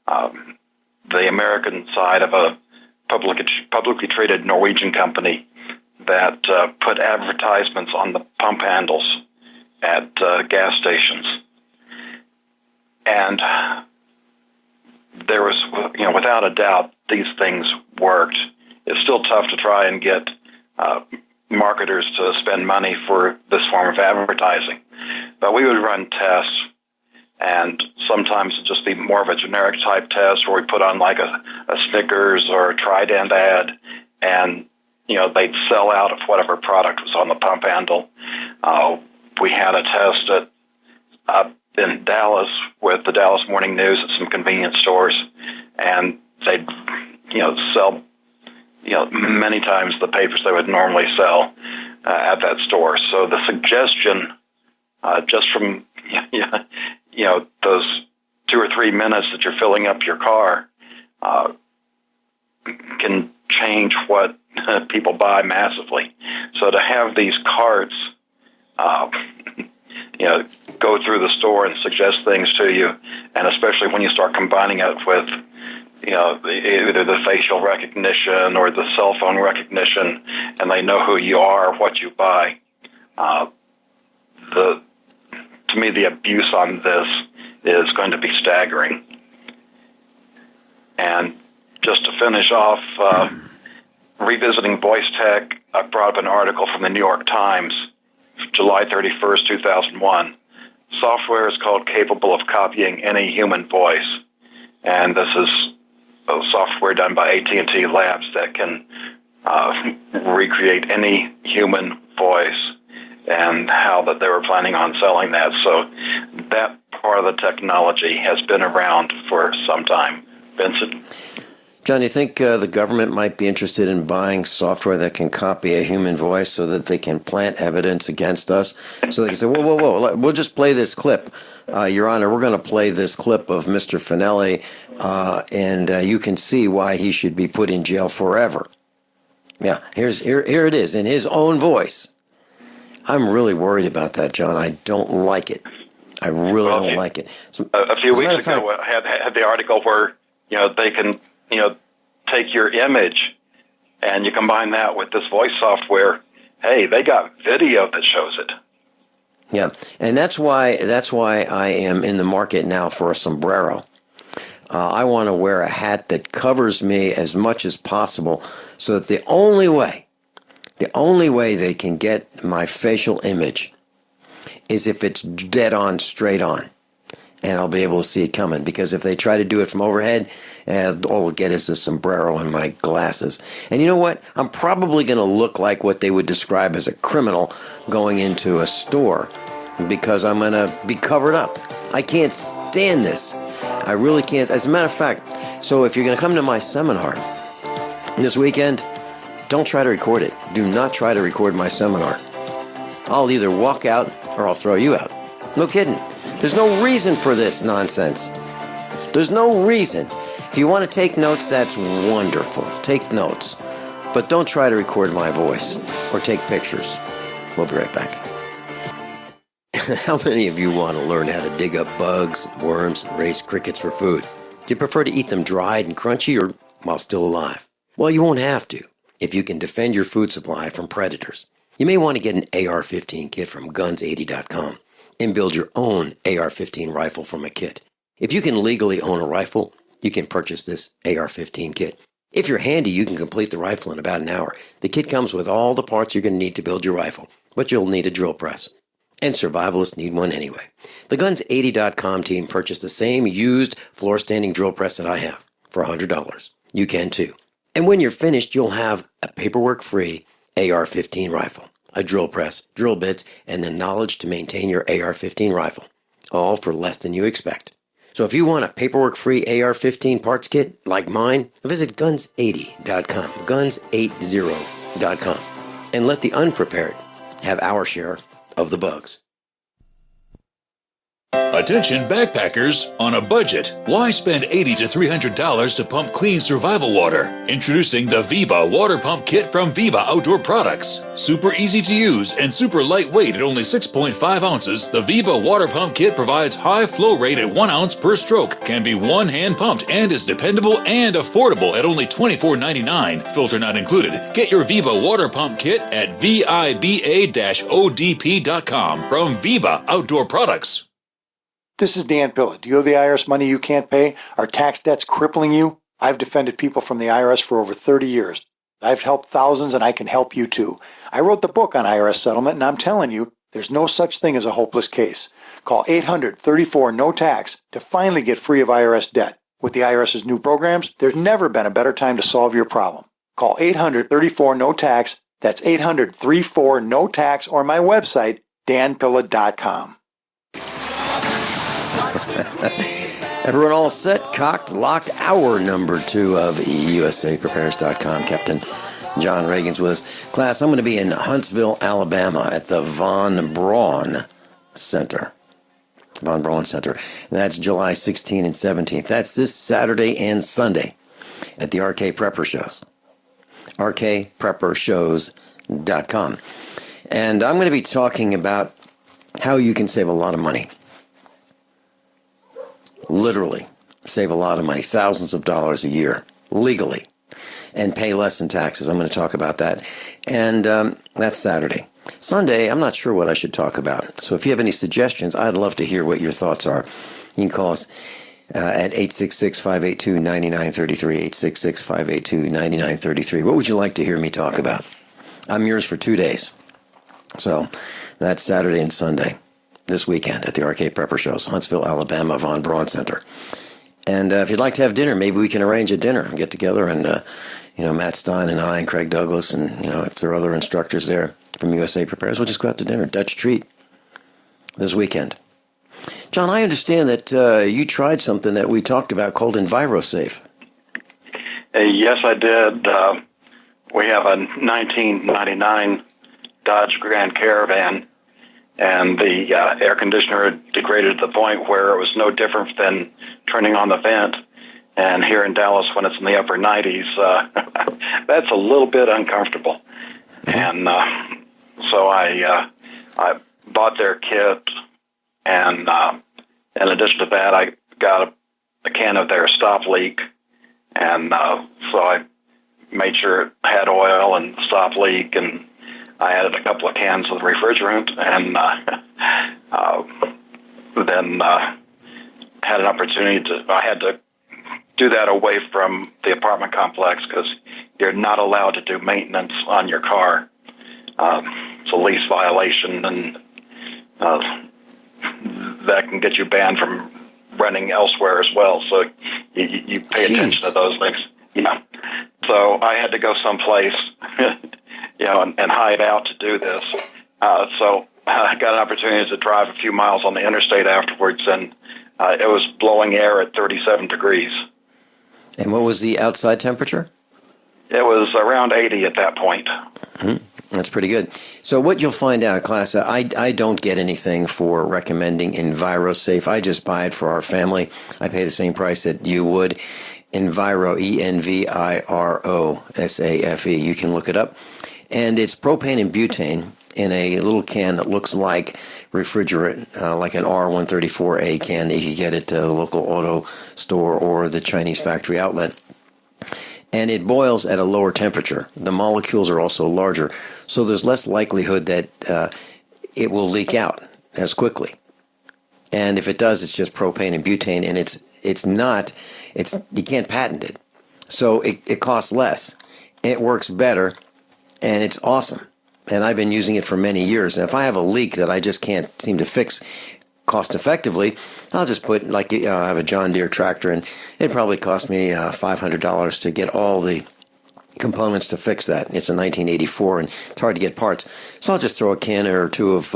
the American side of a publicly traded Norwegian company that put advertisements on the pump handles at gas stations. And there was, without a doubt, these things worked. It's still tough to try and get marketers to spend money for this form of advertising. But we would run tests, and sometimes it'd just be more of a generic type test where we put on like a Snickers or a Trident ad, and they'd sell out of whatever product was on the pump handle. We had a test in Dallas with the Dallas Morning News at some convenience stores, and they'd sell many times the papers they would normally sell at that store. So the suggestion, just from those 2 or 3 minutes that you're filling up your car, can change what people buy massively. So to have these carts go through the store and suggest things to you, and especially when you start combining it with either the facial recognition or the cell phone recognition, and they know who you are, what you buy. To me, the abuse on this is going to be staggering. And just to finish off, revisiting voice tech, I brought up an article from the New York Times, July 31st, 2001. Software is called capable of copying any human voice, and this is software done by AT&T Labs that can recreate any human voice, and how that they were planning on selling that. So that part of the technology has been around for some time. Vincent? John, you think the government might be interested in buying software that can copy a human voice so that they can plant evidence against us? So they can say, whoa, we'll just play this clip. Your Honor, we're going to play this clip of Mr. Finelli, and you can see why he should be put in jail forever. Yeah, here it is, in his own voice. I'm really worried about that, John. I don't like it. I really don't like it. So, a few weeks ago, I had the article where they can take your image and you combine that with this voice software. Hey, they got video that shows it. Yeah, and that's why I am in the market now for a sombrero. I want to wear a hat that covers me as much as possible, so that the only way they can get my facial image is if it's dead on, straight on. And I'll be able to see it coming, because if they try to do it from overhead, all they'll get is a sombrero and my glasses. And you know what? I'm probably going to look like what they would describe as a criminal going into a store, because I'm going to be covered up. I can't stand this. I really can't. As a matter of fact, so if you're going to come to my seminar this weekend, don't try to record it. Do not try to record my seminar. I'll either walk out or I'll throw you out. No kidding. There's no reason for this nonsense. There's no reason. If you want to take notes, that's wonderful. Take notes. But don't try to record my voice or take pictures. We'll be right back. How many of you want to learn how to dig up bugs, worms, and raise crickets for food? Do you prefer to eat them dried and crunchy or while still alive? Well, you won't have to if you can defend your food supply from predators. You may want to get an AR-15 kit from guns80.com and build your own AR-15 rifle from a kit. If you can legally own a rifle, you can purchase this AR-15 kit. If you're handy, you can complete the rifle in about an hour. The kit comes with all the parts you're going to need to build your rifle, but you'll need a drill press. And survivalists need one anyway. The Guns80.com team purchased the same used floor-standing drill press that I have for $100. You can too. And when you're finished, you'll have a paperwork-free AR-15 rifle, a drill press, drill bits, and the knowledge to maintain your AR-15 rifle, all for less than you expect. So if you want a paperwork-free AR-15 parts kit like mine, visit Guns80.com, Guns80.com, and let the unprepared have our share of the bugs. Attention backpackers, on a budget, why spend $80 to $300 to pump clean survival water? Introducing the Viva Water Pump Kit from Viva Outdoor Products. Super easy to use and super lightweight at only 6.5 ounces, the Viva Water Pump Kit provides high flow rate at 1 ounce per stroke, can be one hand pumped, and is dependable and affordable at only $24.99, filter not included. Get your Viva Water Pump Kit at VIBA-ODP.com from Viva Outdoor Products. This is Dan Pilla. Do you owe the IRS money you can't pay? Are tax debts crippling you? I've defended people from the IRS for over 30 years. I've helped thousands, and I can help you too. I wrote the book on IRS settlement, and I'm telling you, there's no such thing as a hopeless case. Call 800-34-NO-TAX to finally get free of IRS debt. With the IRS's new programs, there's never been a better time to solve your problem. Call 800-34-NO-TAX. That's 800-34-NO-TAX, or my website, danpilla.com. Everyone all set, cocked, locked. Hour number 2 of USAPrepares.com. Captain John Reagan's with us. Class, I'm going to be in Huntsville, Alabama at the Von Braun Center. Von Braun Center. And that's July 16th and 17th. That's this Saturday and Sunday at the RK Prepper Shows. RKPrepperShows.com. And I'm going to be talking about how you can save a lot of money. Literally save a lot of money, thousands of dollars a year, legally, and pay less in taxes. I'm going to talk about that. And that's Saturday. Sunday, I'm not sure what I should talk about. So if you have any suggestions, I'd love to hear what your thoughts are. You can call us at 866-582-9933, 866-582-9933. What would you like to hear me talk about? I'm yours for 2 days. So that's Saturday and Sunday. This weekend at the RK Prepper Shows, Huntsville, Alabama, Von Braun Center. And if you'd like to have dinner, maybe we can arrange a dinner and get together. And, Matt Stein and I and Craig Douglas and, if there are other instructors there from USA Prepares, we'll just go out to dinner. Dutch treat this weekend. John, I understand that you tried something that we talked about called EnviroSafe. Yes, I did. We have a 1999 Dodge Grand Caravan. And the air conditioner had degraded to the point where it was no different than turning on the vent. And here in Dallas, when it's in the upper 90s, that's a little bit uncomfortable. And so I bought their kit, and in addition to that, I got a can of their stop leak. And so I made sure it had oil and stop leak, and I added a couple of cans of refrigerant, and then had an opportunity I had to do that away from the apartment complex because you're not allowed to do maintenance on your car. It's a lease violation, and that can get you banned from renting elsewhere as well. So you pay attention to those things. Yeah. So I had to go someplace and hide out to do this. So I got an opportunity to drive a few miles on the interstate afterwards, and It was blowing air at 37 degrees. And what was the outside temperature? It was around 80 at that point. That's pretty good. So what you'll find out, class, I don't get anything for recommending EnviroSafe. I just buy it for our family. I pay the same price that you would. Enviro, ENVIROSAFE. You can look it up. And it's propane and butane in a little can that looks like refrigerant, like an R134A can that you can get at the local auto store or the Chinese factory outlet. And it boils at a lower temperature. The molecules are also larger, so there's less likelihood that it will leak out as quickly. And if it does, it's just propane and butane, and you can't patent it. So it costs less. It works better, and it's awesome. And I've been using it for many years. And if I have a leak that I just can't seem to fix cost effectively, I'll just put, I have a John Deere tractor, and it probably cost me $500 to get all the components to fix that. It's a 1984, and it's hard to get parts. So I'll just throw a can or two of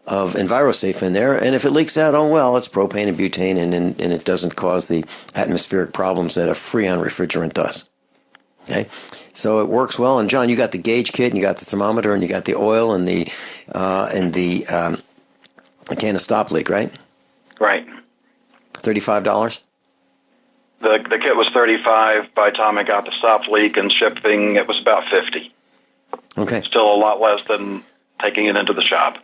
EnviroSafe in there, and if it leaks out, oh well, it's propane and butane, and it doesn't cause the atmospheric problems that a Freon refrigerant does. Okay, so it works well. And John, you got the gauge kit, and you got the thermometer, and you got the oil, and the can of stop leak, right? Right. $35. The kit was $35. By the time I got the stop leak and shipping, it was about $50. Okay. Still a lot less than taking it into the shop.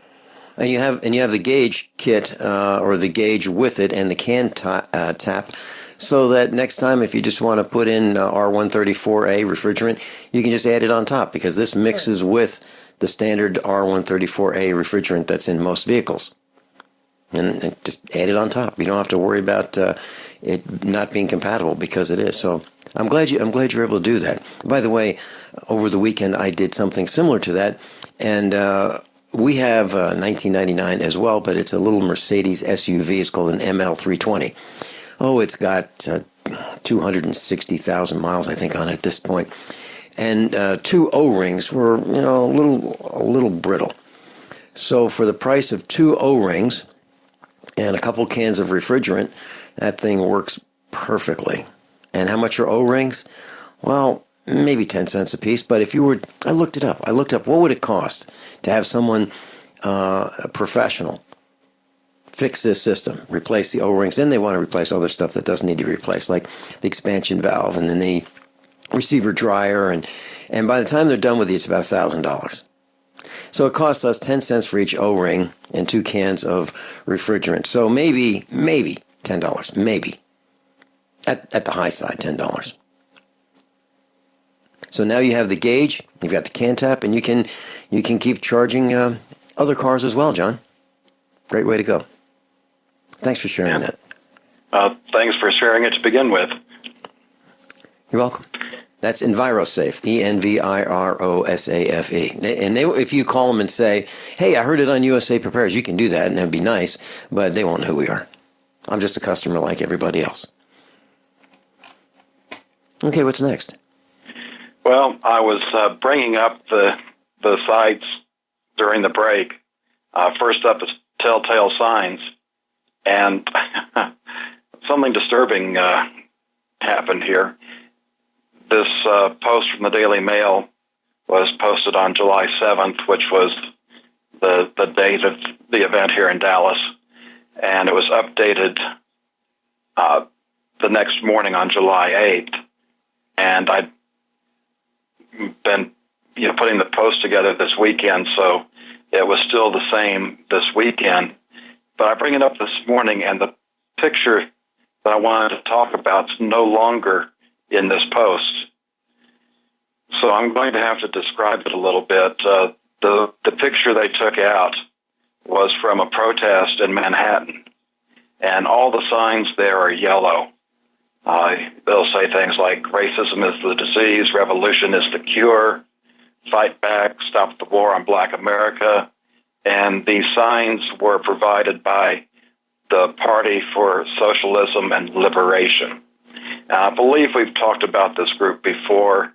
And you have the gauge kit or the gauge with it and the can tap, so that next time if you just want to put in R134A refrigerant, you can just add it on top, because this mixes with the standard R134A refrigerant that's in most vehicles. And just add it on top. You don't have to worry about it not being compatible, because it is. So I'm glad you're able to do that. By the way, over the weekend I did something similar to that, and we have 1999 as well, but it's a little Mercedes SUV. It's called an ML320. Oh, it's got 260,000 miles, I think, on it at this point. And 2 O-rings were, a little brittle. So for the price of 2 O-rings and a couple cans of refrigerant, that thing works perfectly. And how much are O-rings? Well, maybe 10 cents a piece. But if you were, I looked it up. What would it cost to have someone, a professional, fix this system, replace the O-rings? Then they want to replace other stuff that doesn't need to be replaced, like the expansion valve and then the receiver dryer. And by the time they're done with it, it's about $1,000. So it costs us 10 cents for each O-ring and 2 cans of refrigerant. So maybe $10, maybe. At the high side, $10. So now you have the gauge, you've got the can tap, and you can keep charging other cars as well, John. Great way to go. Thanks for sharing that. Thanks for sharing it to begin with. You're welcome. That's EnviroSafe, ENVIROSAFE. And if you call them and say, hey, I heard it on USA Prepares, you can do that, and that'd be nice, but they won't know who we are. I'm just a customer like everybody else. Okay, what's next? Well, I was bringing up the sites during the break. First up is telltale signs, and something disturbing happened here. This post from the Daily Mail was posted on July 7th, which was the date of the event here in Dallas, and it was updated the next morning on July 8th. And I'd been putting the post together this weekend, so it was still the same this weekend. But I bring it up this morning, and the picture that I wanted to talk about is no longer in this post. So I'm going to have to describe it a little bit. The picture they took out was from a protest in Manhattan, and all the signs there are yellow. They'll say things like racism is the disease, revolution is the cure, fight back, stop the war on Black America. And these signs were provided by the Party for Socialism and Liberation. I believe we've talked about this group before,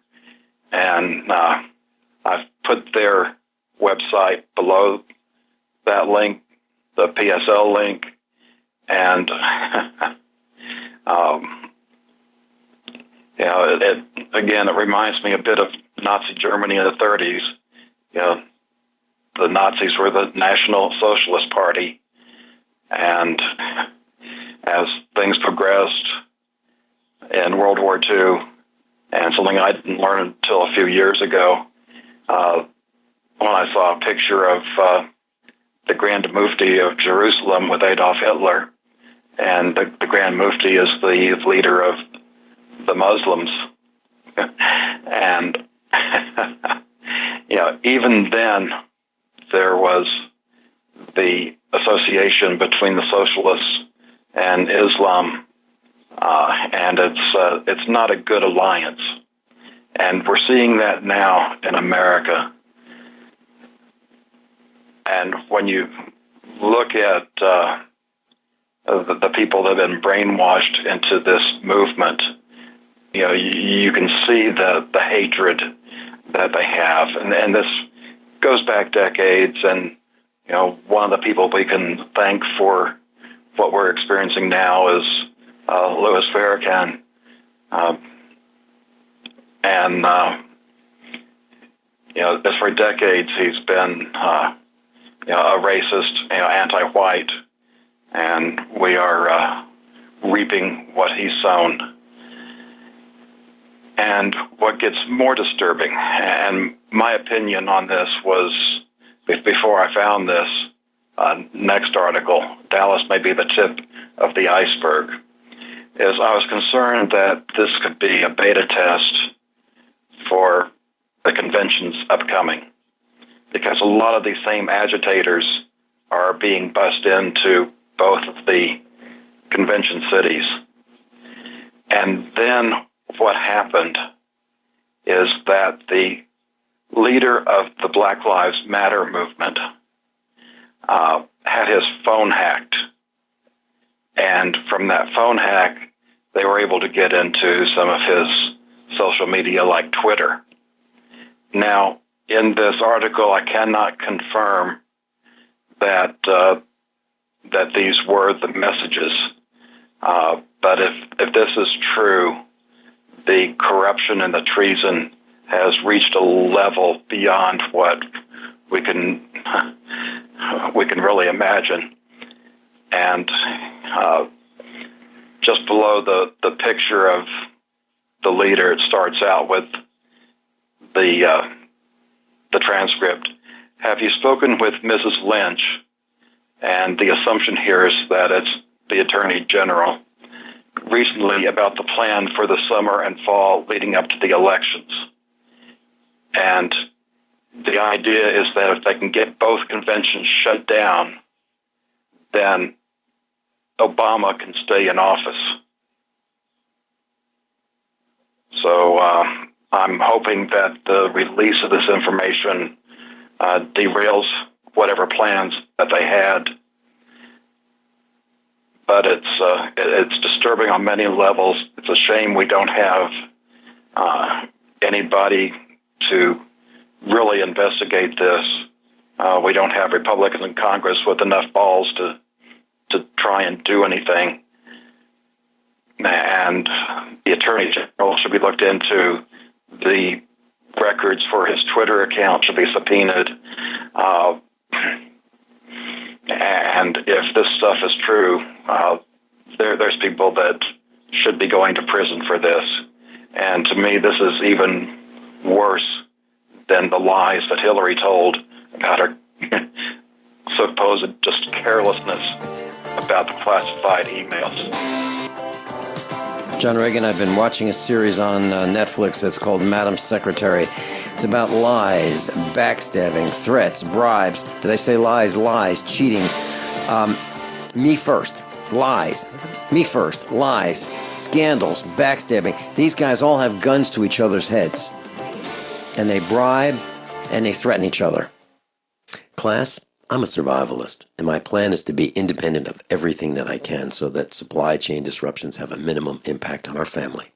and I've put their website below that link, the PSL link. And it reminds me a bit of Nazi Germany in the 30s. The Nazis were the National Socialist Party, and as things progressed in World War II, and something I didn't learn until a few years ago, when I saw a picture of the Grand Mufti of Jerusalem with Adolf Hitler, and the Grand Mufti is the leader of the Muslims. And, even then, there was the association between the socialists and Islam, and it's not a good alliance. And we're seeing that now in America. And when you look at the people that have been brainwashed into this movement, you can see the hatred that they have. And this goes back decades, and one of the people we can thank for what we're experiencing now is Louis Farrakhan. For decades he's been a racist, anti-white, and we are reaping what he's sown. And what gets more disturbing, and my opinion on this was, before I found this next article, Dallas may be the tip of the iceberg, is I was concerned that this could be a beta test for the conventions upcoming, because a lot of these same agitators are being bussed into both of the convention cities. And then what happened is that the leader of the Black Lives Matter movement had his phone hacked. And from that phone hack, they were able to get into some of his social media like Twitter. Now, in this article, I cannot confirm that that these were the messages. But if this is true, the corruption and the treason has reached a level beyond what we can really imagine. And just below the picture of the leader, it starts out with the transcript. Have you spoken with Mrs. Lynch? And the assumption here is that it's the Attorney General recently about the plan for the summer and fall leading up to the elections. And the idea is that if they can get both conventions shut down, then Obama can stay in office. So I'm hoping that the release of this information derails whatever plans that they had. But it's disturbing on many levels. It's a shame we don't have anybody to really investigate this. We don't have Republicans in Congress with enough balls to try and do anything. And the Attorney General should be looked into. The records for his Twitter account should be subpoenaed. And if this stuff is true, there's people that should be going to prison for this. And to me, this is even worse than the lies that Hillary told about her supposed just carelessness about the classified emails. John Regan, I've been watching a series on Netflix that's called Madam Secretary. It's about lies, backstabbing, threats, bribes. Did I say lies? Lies, cheating. Me first, lies. Me first, lies, scandals, backstabbing. These guys all have guns to each other's heads. And they bribe and they threaten each other. Class, I'm a survivalist, and my plan is to be independent of everything that I can so that supply chain disruptions have a minimum impact on our family.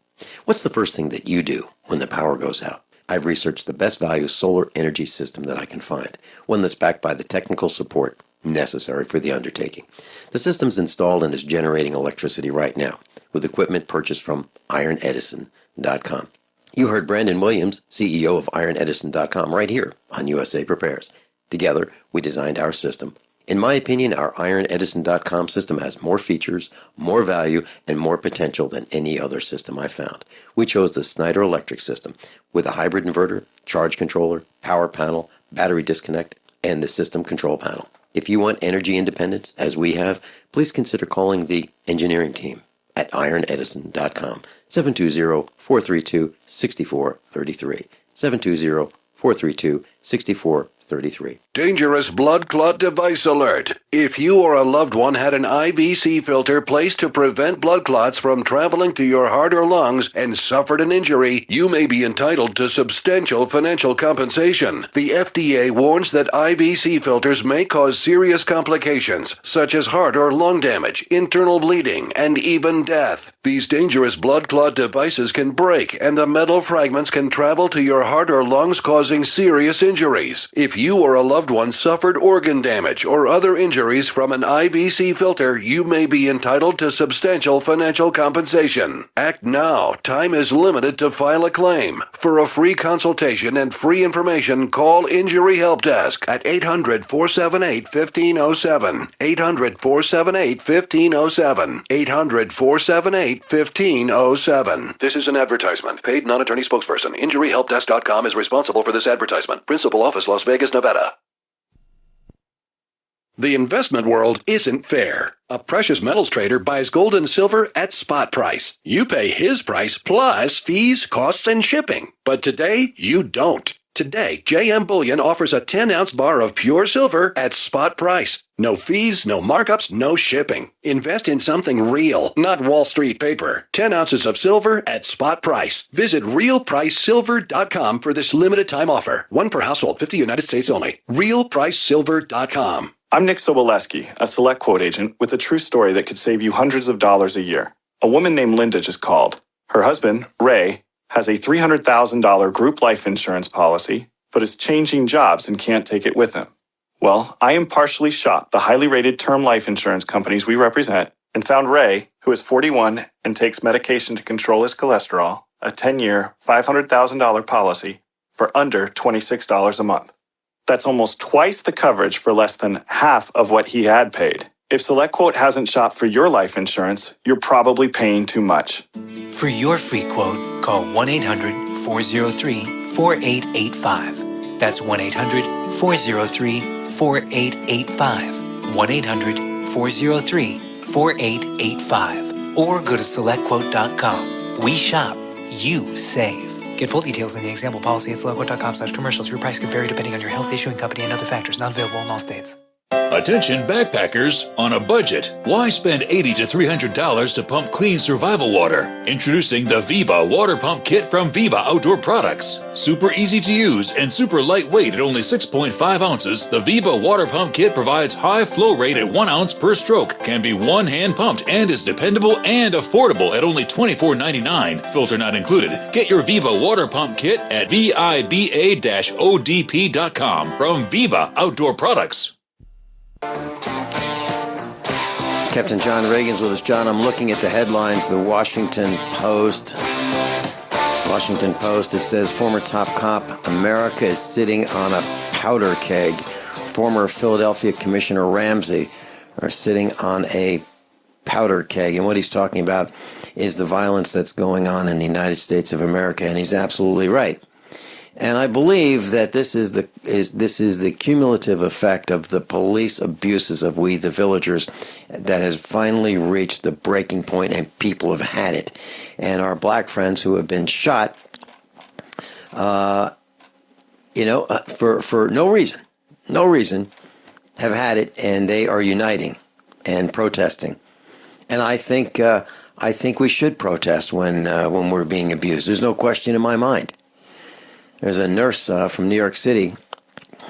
What's the first thing that you do when the power goes out? I've researched the best value solar energy system that I can find, one that's backed by the technical support necessary for the undertaking. The system's installed and is generating electricity right now with equipment purchased from ironedison.com. You heard Brandon Williams, CEO of ironedison.com, right here on USA Prepares. Together, we designed our system. In my opinion, our ironedison.com system has more features, more value, and more potential than any other system I've found. We chose the Snyder Electric system with a hybrid inverter, charge controller, power panel, battery disconnect, and the system control panel. If you want energy independence, as we have, please consider calling the engineering team at ironedison.com, 720-432-6433, 720-432-6433. Dangerous blood clot device alert. If you or a loved one had an IVC filter placed to prevent blood clots from traveling to your heart or lungs and suffered an injury, you may be entitled to substantial financial compensation. The FDA warns that IVC filters may cause serious complications, such as heart or lung damage, internal bleeding, and even death. These dangerous blood clot devices can break, and the metal fragments can travel to your heart or lungs, causing serious injuries. If you or a loved one suffered organ damage or other injuries from an IVC filter, you may be entitled to substantial financial compensation. Act now. Time is limited to file a claim. For a free consultation and free information, call Injury Help Desk at 800-478-1507. 800-478-1507. 800-478-1507. This is an advertisement. Paid non-attorney spokesperson. InjuryHelpDesk.com is responsible for this advertisement. Principal office, Las Vegas, Nevada. The investment world isn't fair. A precious metals trader buys gold and silver at spot price. You pay his price plus fees, costs, and shipping. But today, you don't. Today, JM Bullion offers a 10-ounce bar of pure silver at spot price. No fees, no markups, no shipping. Invest in something real, not Wall Street paper. 10 ounces of silver at spot price. Visit realpricesilver.com for this limited time offer. One per household, 50 United States only. realpricesilver.com. I'm Nick Soboleski, a Select Quote agent with a true story that could save you hundreds of dollars a year. A woman named Linda just called. Her husband, Ray, has a $300,000 group life insurance policy, but is changing jobs and can't take it with him. Well, I impartially shopped the highly rated term life insurance companies we represent and found Ray, who is 41 and takes medication to control his cholesterol, a 10-year, $500,000 policy for under $26 a month. That's almost twice the coverage for less than half of what he had paid. If SelectQuote hasn't shopped for your life insurance, you're probably paying too much. For your free quote, call 1-800-403-4885. That's 1-800-403-4885. 1-800-403-4885. Or go to SelectQuote.com. We shop, you save. Get full details in the example policy at SelectQuote.com/commercials. Your price could vary depending on your health, issuing company, and other factors. Not available in all states. Attention backpackers, on a budget. Why spend $80 to $300 to pump clean survival water? Introducing the Viba Water Pump Kit from Viba Outdoor Products. Super easy to use and super lightweight at only 6.5 ounces, the Viba Water Pump Kit provides high flow rate at 1 ounce per stroke, can be one-hand pumped, and is dependable and affordable at only $24.99, filter not included. Get your Viba Water Pump Kit at viba-odp.com from Viba Outdoor Products. Captain John Regan's with us. John, I'm looking at the headlines. The Washington Post, it says, former top cop, America is sitting on a powder keg. Former Philadelphia Commissioner Ramsey are sitting on a powder keg. And what he's talking about is the violence that's going on in the United States of America. And he's absolutely right. And I believe that this is the cumulative effect of the police abuses of we the villagers that has finally reached the breaking point, and people have had it. And our black friends who have been shot, for no reason, have had it, and they are uniting and protesting. And I think we should protest when we're being abused. There's no question in my mind. There's a nurse from New York City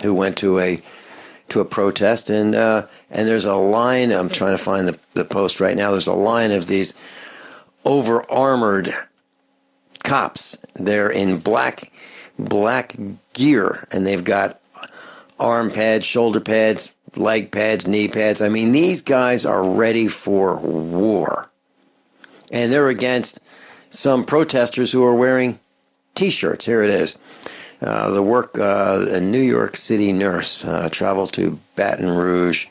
who went to a protest, and there's a line. I'm trying to find the post right now. There's a line of these over-armored cops. They're in black gear, and they've got arm pads, shoulder pads, leg pads, knee pads. I mean, these guys are ready for war. And they're against some protesters who are wearing T-shirts. Here it is. A New York City nurse traveled to Baton Rouge,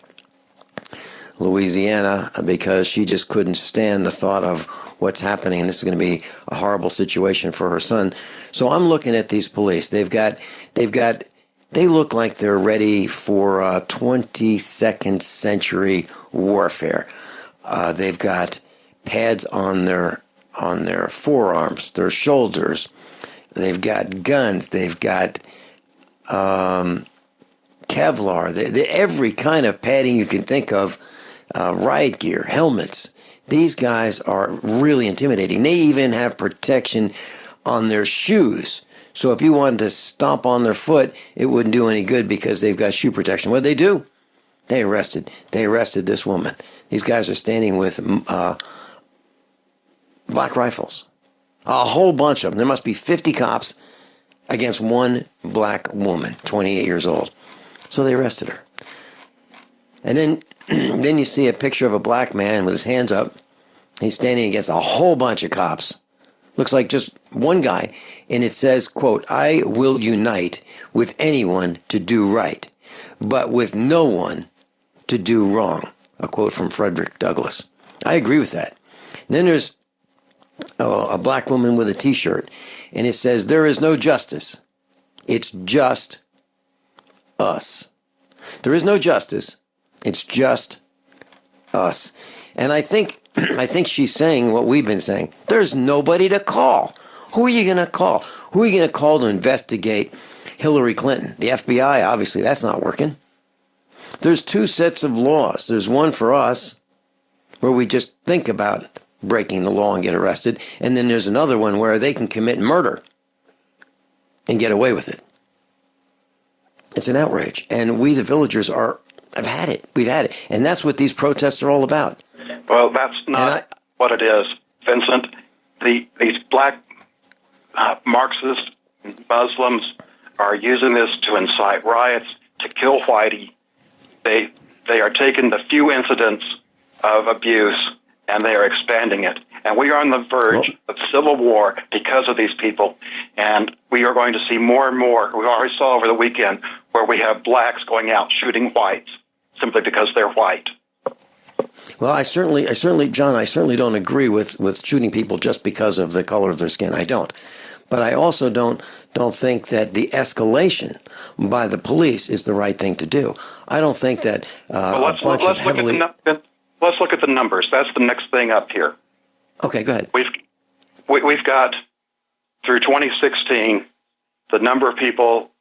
Louisiana, because she just couldn't stand the thought of what's happening. This is going to be a horrible situation for her son. So I'm looking at these police. They look like they're ready for 22nd century warfare. They've got pads on their forearms, their shoulders. They've got guns. They've got Kevlar. Every kind of padding you can think of. Riot gear, helmets. These guys are really intimidating. They even have protection on their shoes. So if you wanted to stomp on their foot, it wouldn't do any good because they've got shoe protection. What did they do? They arrested this woman. These guys are standing with black rifles. A whole bunch of them. There must be 50 cops against one black woman, 28 years old. So they arrested her. And then you see a picture of a black man with his hands up. He's standing against a whole bunch of cops. Looks like just one guy. And it says, quote, "I will unite with anyone to do right, but with no one to do wrong." A quote from Frederick Douglass. I agree with that. And then there's a black woman with a T-shirt, and it says, "There is no justice. It's just us." There is no justice. It's just us. And I think she's saying what we've been saying. There's nobody to call. Who are you going to call? Who are you going to call to investigate Hillary Clinton? The FBI, obviously, that's not working. There's two sets of laws. There's one for us, where we just think about breaking the law and get arrested. And then there's another one where they can commit murder and get away with it. It's an outrage. And we, the villagers, have had it. We've had it. And that's what these protests are all about. Well, that's not what it is, Vincent. These black Marxist Muslims are using this to incite riots, to kill Whitey. They are taking the few incidents of abuse and they are expanding it. And we are on the verge of civil war because of these people. And we are going to see more and more. We already saw over the weekend where we have blacks going out shooting whites simply because they're white. Well, I certainly, John, I certainly don't agree with shooting people just because of the color of their skin. I don't. But I also don't think that the escalation by the police is the right thing to do. I don't think that let's look at the numbers. That's the next thing up here. Okay, go ahead. We've got, through 2016, the number of people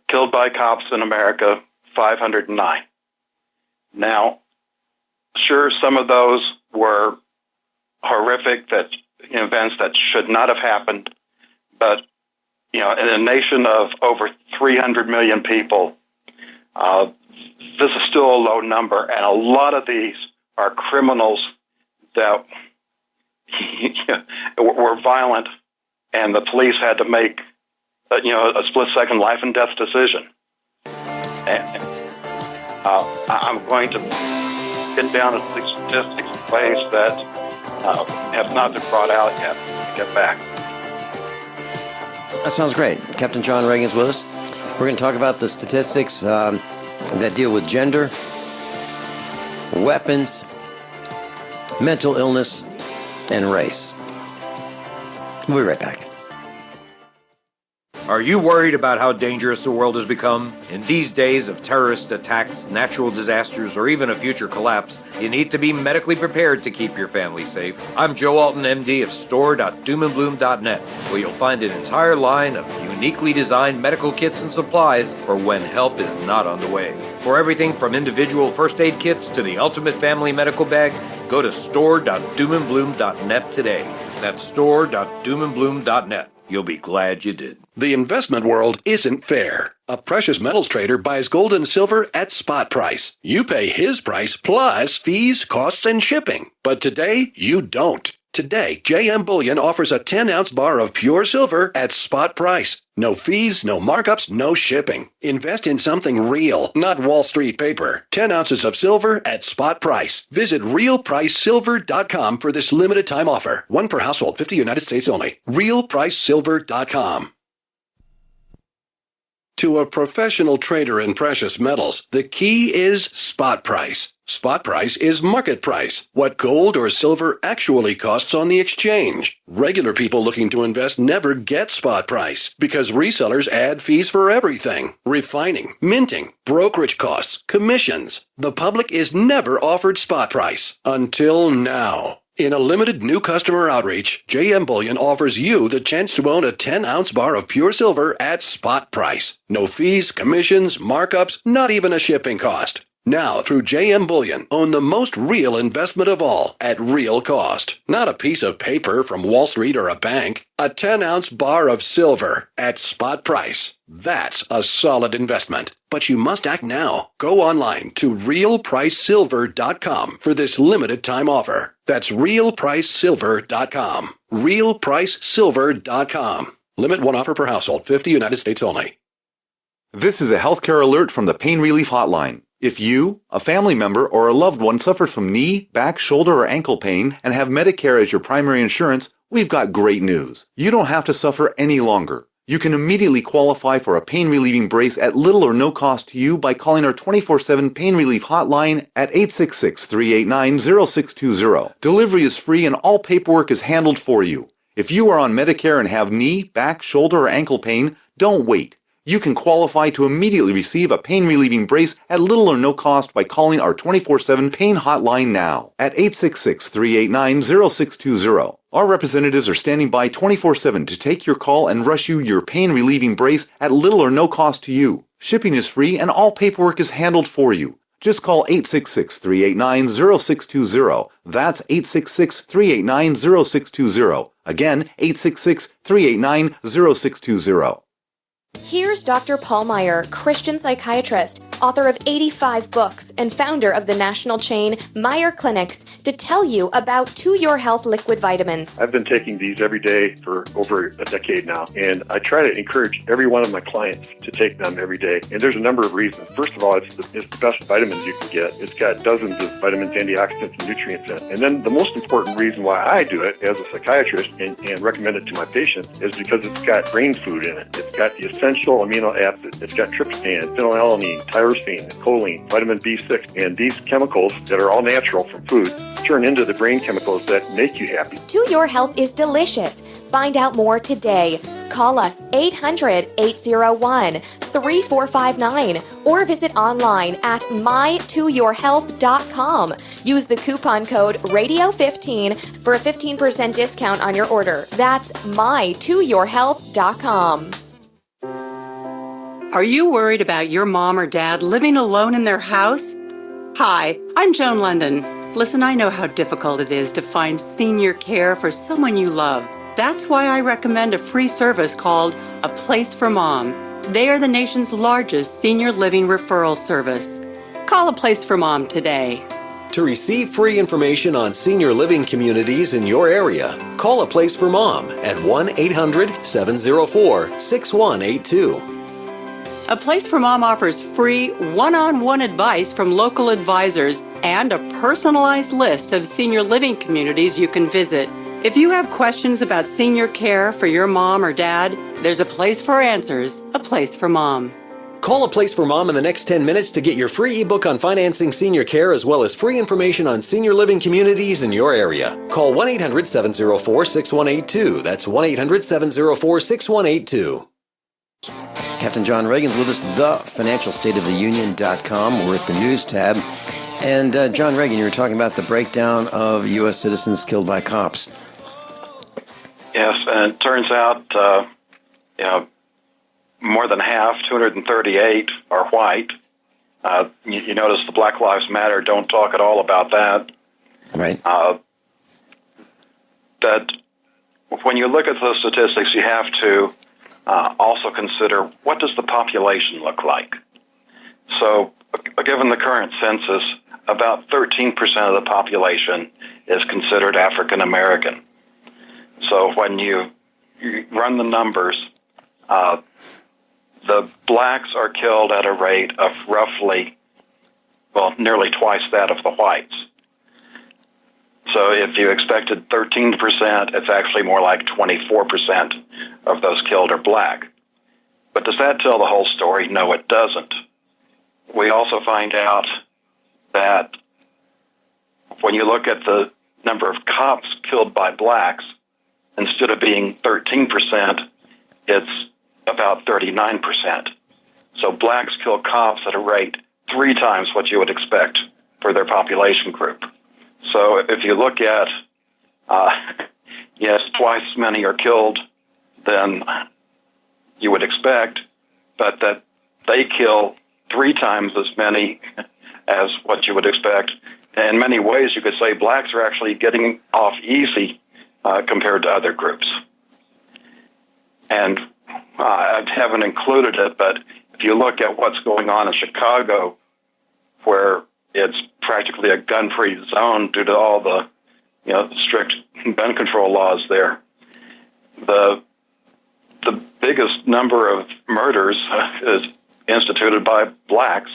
killed by cops in America, 509. Now, sure, some of those were horrific events that should not have happened, but in a nation of over 300 million people, this is still a low number, and a lot of these are criminals that were violent, and the police had to make a split-second life and death decision. And I'm going to get down to these statistics in ways that have not been brought out yet. Get back. That sounds great. Captain John Regan's with us. We're going to talk about the statistics that deal with gender, weapons, mental illness, and race. We'll be right back. Are you worried about how dangerous the world has become? In these days of terrorist attacks, natural disasters, or even a future collapse, you need to be medically prepared to keep your family safe. I'm Joe Alton, MD of store.doomandbloom.net, where you'll find an entire line of uniquely designed medical kits and supplies for when help is not on the way. For everything from individual first aid kits to the ultimate family medical bag, go to store.doomandbloom.net today. That's store.doomandbloom.net. You'll be glad you did. The investment world isn't fair. A precious metals trader buys gold and silver at spot price. You pay his price plus fees, costs, and shipping. But today, you don't. Today, JM Bullion offers a 10-ounce bar of pure silver at spot price. No fees, no markups, no shipping. Invest in something real, not Wall Street paper. 10 ounces of silver at spot price. Visit realpricesilver.com for this limited time offer. One per household, 50 United States only. realpricesilver.com. To a professional trader in precious metals, the key is spot price. Spot price is market price, what gold or silver actually costs on the exchange. Regular people looking to invest never get spot price because resellers add fees for everything. Refining, minting, brokerage costs, commissions. The public is never offered spot price until now. In a limited new customer outreach, JM Bullion offers you the chance to own a 10-ounce bar of pure silver at spot price. No fees, commissions, markups, not even a shipping cost. Now, through JM Bullion, own the most real investment of all at real cost. Not a piece of paper from Wall Street or a bank. A 10-ounce bar of silver at spot price. That's a solid investment. But you must act now. Go online to realpricesilver.com for this limited time offer. That's realpricesilver.com. realpricesilver.com. Limit one offer per household, 50 United States only. This is a healthcare alert from the Pain Relief Hotline. If you, a family member, or a loved one suffers from knee, back, shoulder, or ankle pain and have Medicare as your primary insurance, we've got great news. You don't have to suffer any longer. You can immediately qualify for a pain-relieving brace at little or no cost to you by calling our 24/7 Pain Relief Hotline at 866-389-0620. Delivery is free and all paperwork is handled for you. If you are on Medicare and have knee, back, shoulder, or ankle pain, don't wait. You can qualify to immediately receive a pain-relieving brace at little or no cost by calling our 24/7 Pain Hotline now at 866-389-0620. Our representatives are standing by 24/7 to take your call and rush you your pain-relieving brace at little or no cost to you. Shipping is free and all paperwork is handled for you. Just call 866-389-0620. That's 866-389-0620. Again, 866-389-0620. Here's Dr. Paul Meyer, Christian psychiatrist, author of 85 books, and founder of the national chain Meyer Clinics, to tell you about To Your Health liquid vitamins. I've been taking these every day for over a decade now, and I try to encourage every one of my clients to take them every day. And there's a number of reasons. First of all, it's the best vitamins you can get. It's got dozens of vitamins, antioxidants, and nutrients in it. And then the most important reason why I do it as a psychiatrist and recommend it to my patients is because it's got brain food in it. It's got the essential amino acids. It's got tryptophan, phenylalanine, tyrosine, choline, vitamin B6, and these chemicals that are all natural from food turn into the brain chemicals that make you happy. To Your Health is delicious. Find out more today. Call us 800-801-3459 or visit online at mytoyourhealth.com. Use the coupon code RADIO15 for a 15% discount on your order. That's mytoyourhealth.com. Are you worried about your mom or dad living alone in their house? Hi, I'm Joan London. Listen, I know how difficult it is to find senior care for someone you love. That's why I recommend a free service called A Place for Mom. They are the nation's largest senior living referral service. Call A Place for Mom today. To receive free information on senior living communities in your area, call A Place for Mom at 1-800-704-6182. A Place for Mom offers free one-on-one advice from local advisors and a personalized list of senior living communities you can visit. If you have questions about senior care for your mom or dad, there's a place for answers, A Place for Mom. Call A Place for Mom in the next 10 minutes to get your free ebook on financing senior care as well as free information on senior living communities in your area. Call 1-800-704-6182. That's 1-800-704-6182. Captain John Regan's with us, thefinancialstateoftheunion.com. We're at the news tab. And John Regan, you were talking about the breakdown of U.S. citizens killed by cops. Yes, and it turns out, more than half, 238, are white. You notice the Black Lives Matter don't talk at all about that. Right. That when you look at those statistics, you have to also consider what does the population look like. So given the current census, about 13% of the population is considered African American. So when you run the numbers, the blacks are killed at a rate of roughly, nearly twice that of the whites. So if you expected 13%, it's actually more like 24% of those killed are black. But does that tell the whole story? No, it doesn't. We also find out that when you look at the number of cops killed by blacks, instead of being 13%, it's about 39%. So blacks kill cops at a rate 3 times what you would expect for their population group. So if you look at, yes, twice as many are killed than you would expect, but that they kill 3 times as many as what you would expect. In many ways, you could say blacks are actually getting off easy compared to other groups. And I haven't included it, but if you look at what's going on in Chicago, where it's practically a gun-free zone due to all the, strict gun control laws there, the biggest number of murders is instituted by blacks.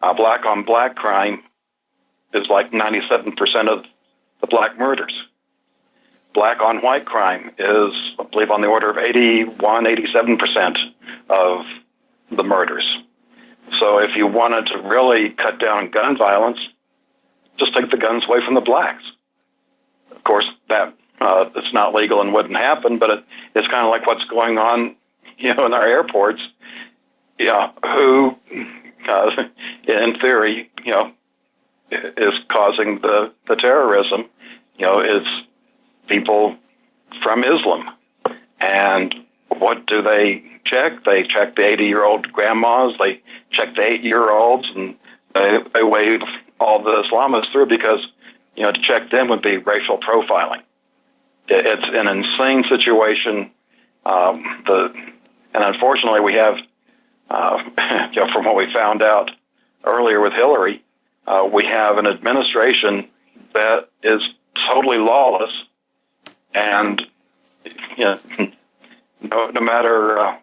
Black-on-black crime is like 97% of the black murders. Black-on-white crime is, I believe, on the order of 81, 87% of the murders. So if you wanted to really cut down gun violence, just take the guns away from the blacks. Of course, that it's not legal and wouldn't happen, but it's kind of like what's going on, in our airports. Who, in theory, is causing the terrorism? It's people from Islam. And what do they check? They check the 80-year-old grandmas, they check the 8-year-olds, and they wave all the Islamists through because, to check them would be racial profiling. It's an insane situation. And unfortunately, we have, from what we found out earlier with Hillary, we have an administration that is totally lawless, and no matter,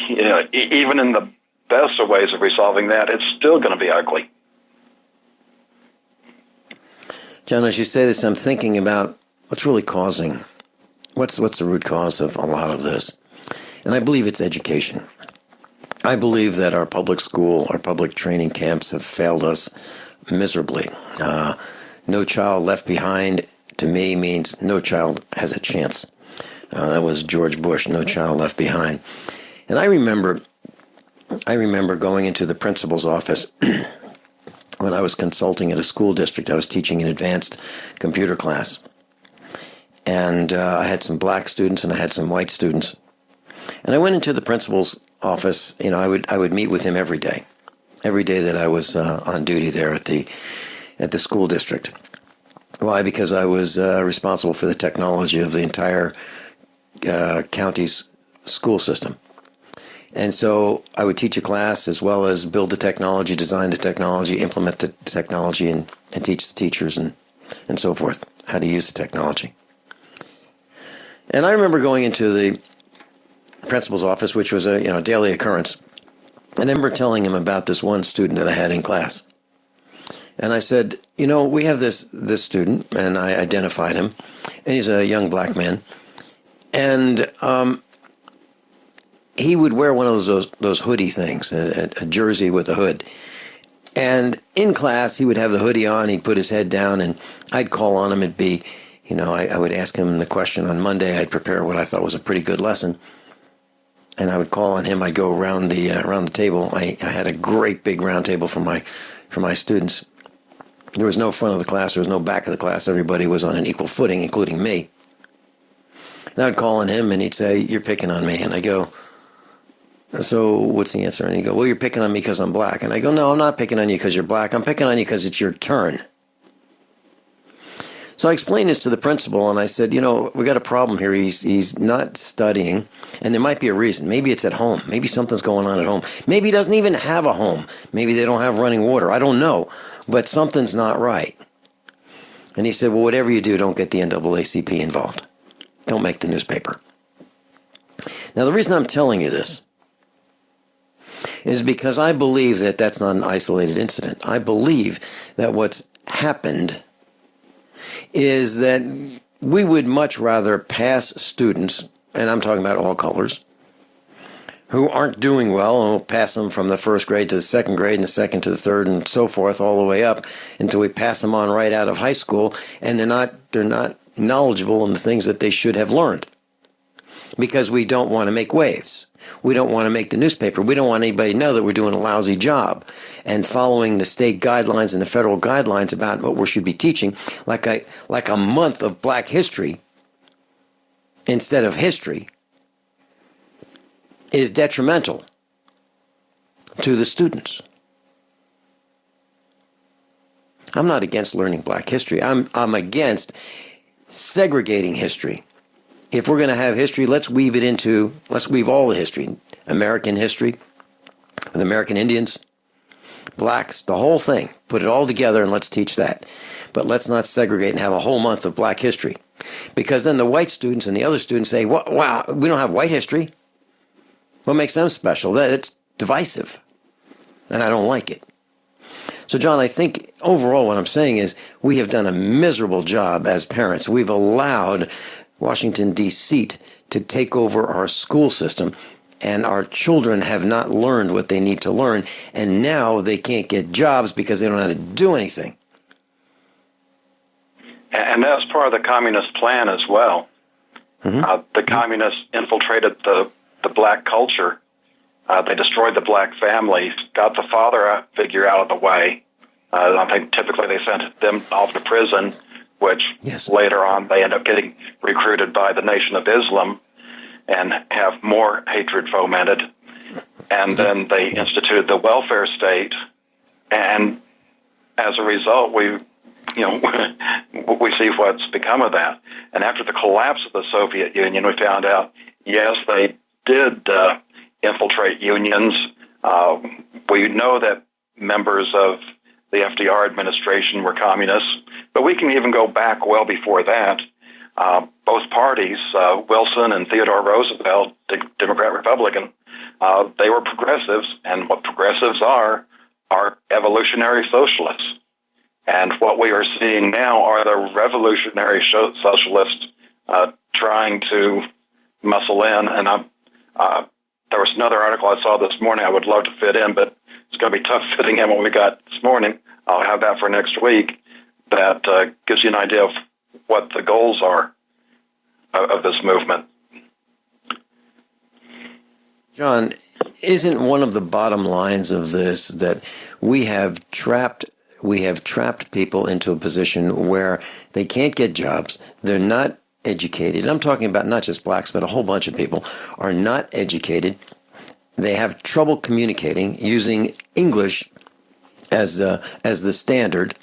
even in the best of ways of resolving that, it's still going to be ugly. John, as you say this, I'm thinking about what's really causing, what's the root cause of a lot of this. And I believe it's education. I believe that our public school, our public training camps have failed us miserably. No Child Left Behind, to me, means no child has a chance. That was George Bush, No Child Left Behind. And I remember going into the principal's office when I was consulting at a school district. I was teaching an advanced computer class. And I had some black students and I had some white students. And I went into the principal's office. I would meet with him every day that I was on duty there at the school district. Why? Because I was responsible for the technology of the entire county's school system. And so I would teach a class as well as build the technology, design the technology, implement the technology, and teach the teachers and so forth how to use the technology. And I remember going into the principal's office, which was a daily occurrence, and I remember telling him about this one student that I had in class. And I said, we have this student, and I identified him, and he's a young black man, and he would wear one of those hoodie things, a jersey with a hood. And in class, he would have the hoodie on, he'd put his head down, and I'd call on him. It'd be, I would ask him the question on Monday. I'd prepare what I thought was a pretty good lesson. And I would call on him. I'd go around the table. I had a great big round table for my students. There was no front of the class. There was no back of the class. Everybody was on an equal footing, including me. And I'd call on him, and he'd say, "You're picking on me." And I go, "So what's the answer?" And he'd go, "Well, you're picking on me because I'm black." And I go, "No, I'm not picking on you because you're black. I'm picking on you because it's your turn." So I explained this to the principal, and I said, we got a problem here. He's not studying, and there might be a reason. Maybe it's at home. Maybe something's going on at home. Maybe he doesn't even have a home. Maybe they don't have running water. I don't know, but something's not right. And he said, well, whatever you do, don't get the NAACP involved. Don't make the newspaper. Now, the reason I'm telling you this is because I believe that that's not an isolated incident. I believe that what's happened is that we would much rather pass students, and I'm talking about all colors, who aren't doing well, and we'll pass them from the first grade to the second grade and the second to the third and so forth all the way up until we pass them on right out of high school, and they're not knowledgeable in the things that they should have learned. Because we don't want to make waves. We don't want to make the newspaper. We don't want anybody to know that we're doing a lousy job and following the state guidelines and the federal guidelines about what we should be teaching, like a month of Black history instead of history, is detrimental to the students. I'm not against learning Black history. I'm against segregating history. If we're going to have history, let's weave all the history. American history, the American Indians, Blacks, the whole thing. Put it all together and let's teach that. But let's not segregate and have a whole month of Black history. Because then the white students and the other students say, wow, we don't have white history. What makes them special? It's divisive. And I don't like it. So, John, I think overall what I'm saying is we have done a miserable job as parents. We've allowed Washington, D.C. to take over our school system, and our children have not learned what they need to learn, and now they can't get jobs because they don't know how to do anything. And that's part of the communist plan as well. Mm-hmm. The communists infiltrated the Black culture. They destroyed the Black family, got the father figure out of the way. I think typically they sent them off to prison, which later on they end up getting recruited by the Nation of Islam and have more hatred fomented. And then they instituted the welfare state. And as a result, we see what's become of that. And after the collapse of the Soviet Union, we found out, yes, they did infiltrate unions. We know that members of the FDR administration were communists, but we can even go back well before that. Both parties, Wilson and Theodore Roosevelt, Democrat-Republican, they were progressives, and what progressives are evolutionary socialists. And what we are seeing now are the revolutionary socialists trying to muscle in. And there was another article I saw this morning I would love to fit in, but it's going to be tough fitting in what we got this morning. I'll have that for next week. That gives you an idea of what the goals are of this movement. John, isn't one of the bottom lines of this that we have trapped people into a position where they can't get jobs, they're not educated. I'm talking about not just Blacks, but a whole bunch of people are not educated. They have trouble communicating using English as the standard.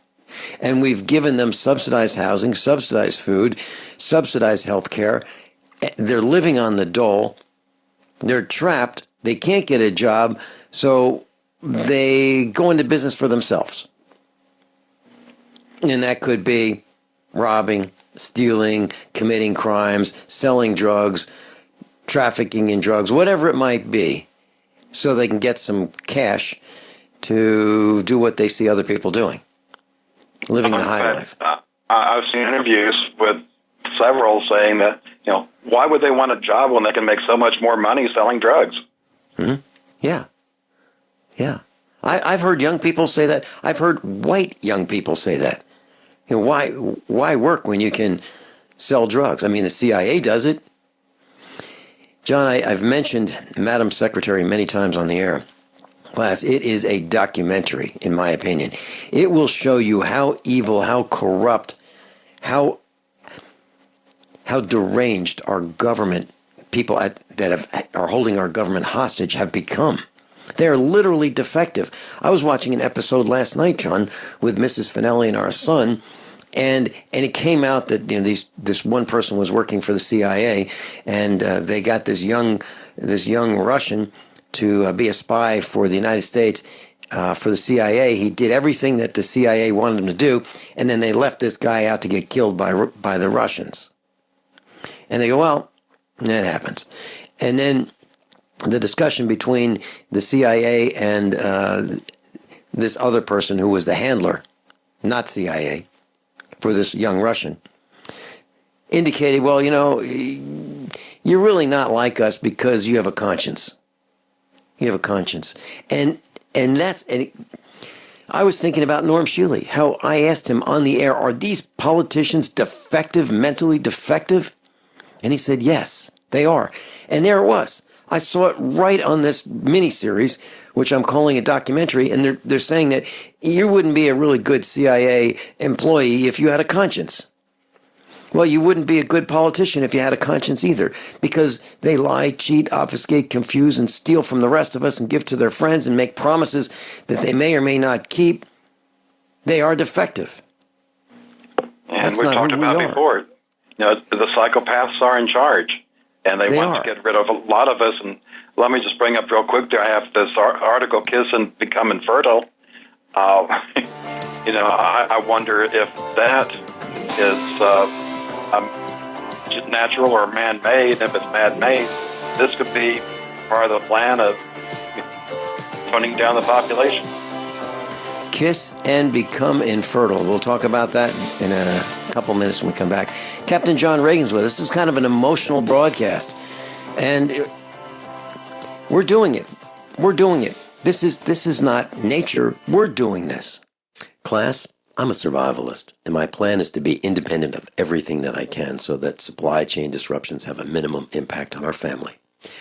And we've given them subsidized housing, subsidized food, subsidized health care. They're living on the dole. They're trapped. They can't get a job, so they go into business for themselves. And that could be robbing, stealing, committing crimes, selling drugs, trafficking in drugs, whatever it might be, so they can get some cash to do what they see other people doing. Living the high life. I've seen interviews with several saying that, why would they want a job when they can make so much more money selling drugs? Mm-hmm. Yeah. I've heard young people say that. I've heard white young people say that. Why work when you can sell drugs? I mean, the CIA does it. John, I've mentioned Madam Secretary many times on the air. Class, it is a documentary, in my opinion. It will show you how evil, how corrupt, how deranged our government, people that are holding our government hostage have become. They are literally defective. I was watching an episode last night, John, with Mrs. Finelli and our son, And it came out that this one person was working for the CIA, and they got this young Russian to be a spy for the United States. For the CIA, he did everything that the CIA wanted him to do, and then they left this guy out to get killed by the Russians. And they go, well, that happens. And then the discussion between the CIA and this other person who was the handler, not CIA, for this young Russian, indicated, well, you're really not like us because you have a conscience. You have a conscience. And I was thinking about Norm Shealy, how I asked him on the air, are these politicians defective, mentally defective? And he said, yes, they are. And there it was. I saw it right on this miniseries, which I'm calling a documentary, and they're saying that you wouldn't be a really good CIA employee if you had a conscience. Well, you wouldn't be a good politician if you had a conscience either, because they lie, cheat, obfuscate, confuse, and steal from the rest of us and give to their friends and make promises that they may or may not keep. They are defective. And we talked about before, the psychopaths are in charge, and they want to get rid of a lot of us. And let me just bring up real quick there, I have this article, Kiss and Become Infertile. I wonder if that is natural or man-made. If it's man-made, this could be part of the plan of toning down the population. Kiss and Become Infertile. We'll talk about that in a couple minutes when we come back. Captain John Regan's with us. This is kind of an emotional broadcast, and we're doing it. We're doing it. This is not nature. We're doing this. Class, I'm a survivalist, and my plan is to be independent of everything that I can so that supply chain disruptions have a minimum impact on our family.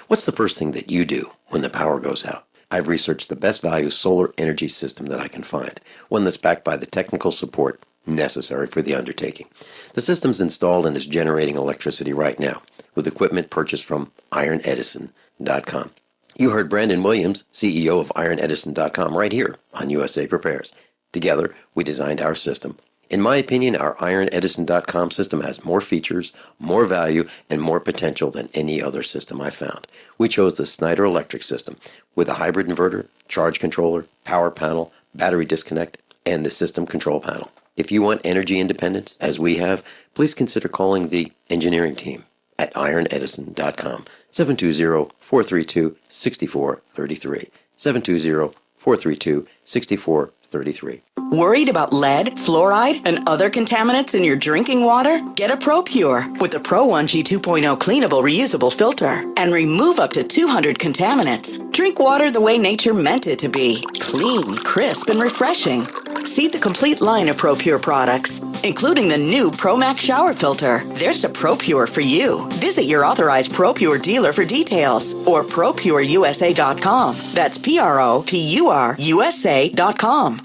What's the first thing that you do when the power goes out? I've researched the best value solar energy system that I can find, one that's backed by the technical support necessary for the undertaking. The system's installed and is generating electricity right now with equipment purchased from IronEdison.com. You heard Brandon Williams, CEO of IronEdison.com, right here on USA Prepares. Together, we designed our system. In my opinion, our IronEdison.com system has more features, more value, and more potential than any other system I found. We chose the Snyder Electric system with a hybrid inverter, charge controller, power panel, battery disconnect, and the system control panel. If you want energy independence, as we have, please consider calling the engineering team at IronEdison.com, 720-432-6433, 720-432-6433. Worried about lead, fluoride, and other contaminants in your drinking water? Get a ProPure with the Pro 1G 2.0 cleanable reusable filter and remove up to 200 contaminants. Drink water the way nature meant it to be. Clean, crisp, and refreshing. See the complete line of ProPure products, including the new ProMax shower filter. There's a ProPure for you. Visit your authorized ProPure dealer for details or ProPureUSA.com. That's PROPURUSA.com.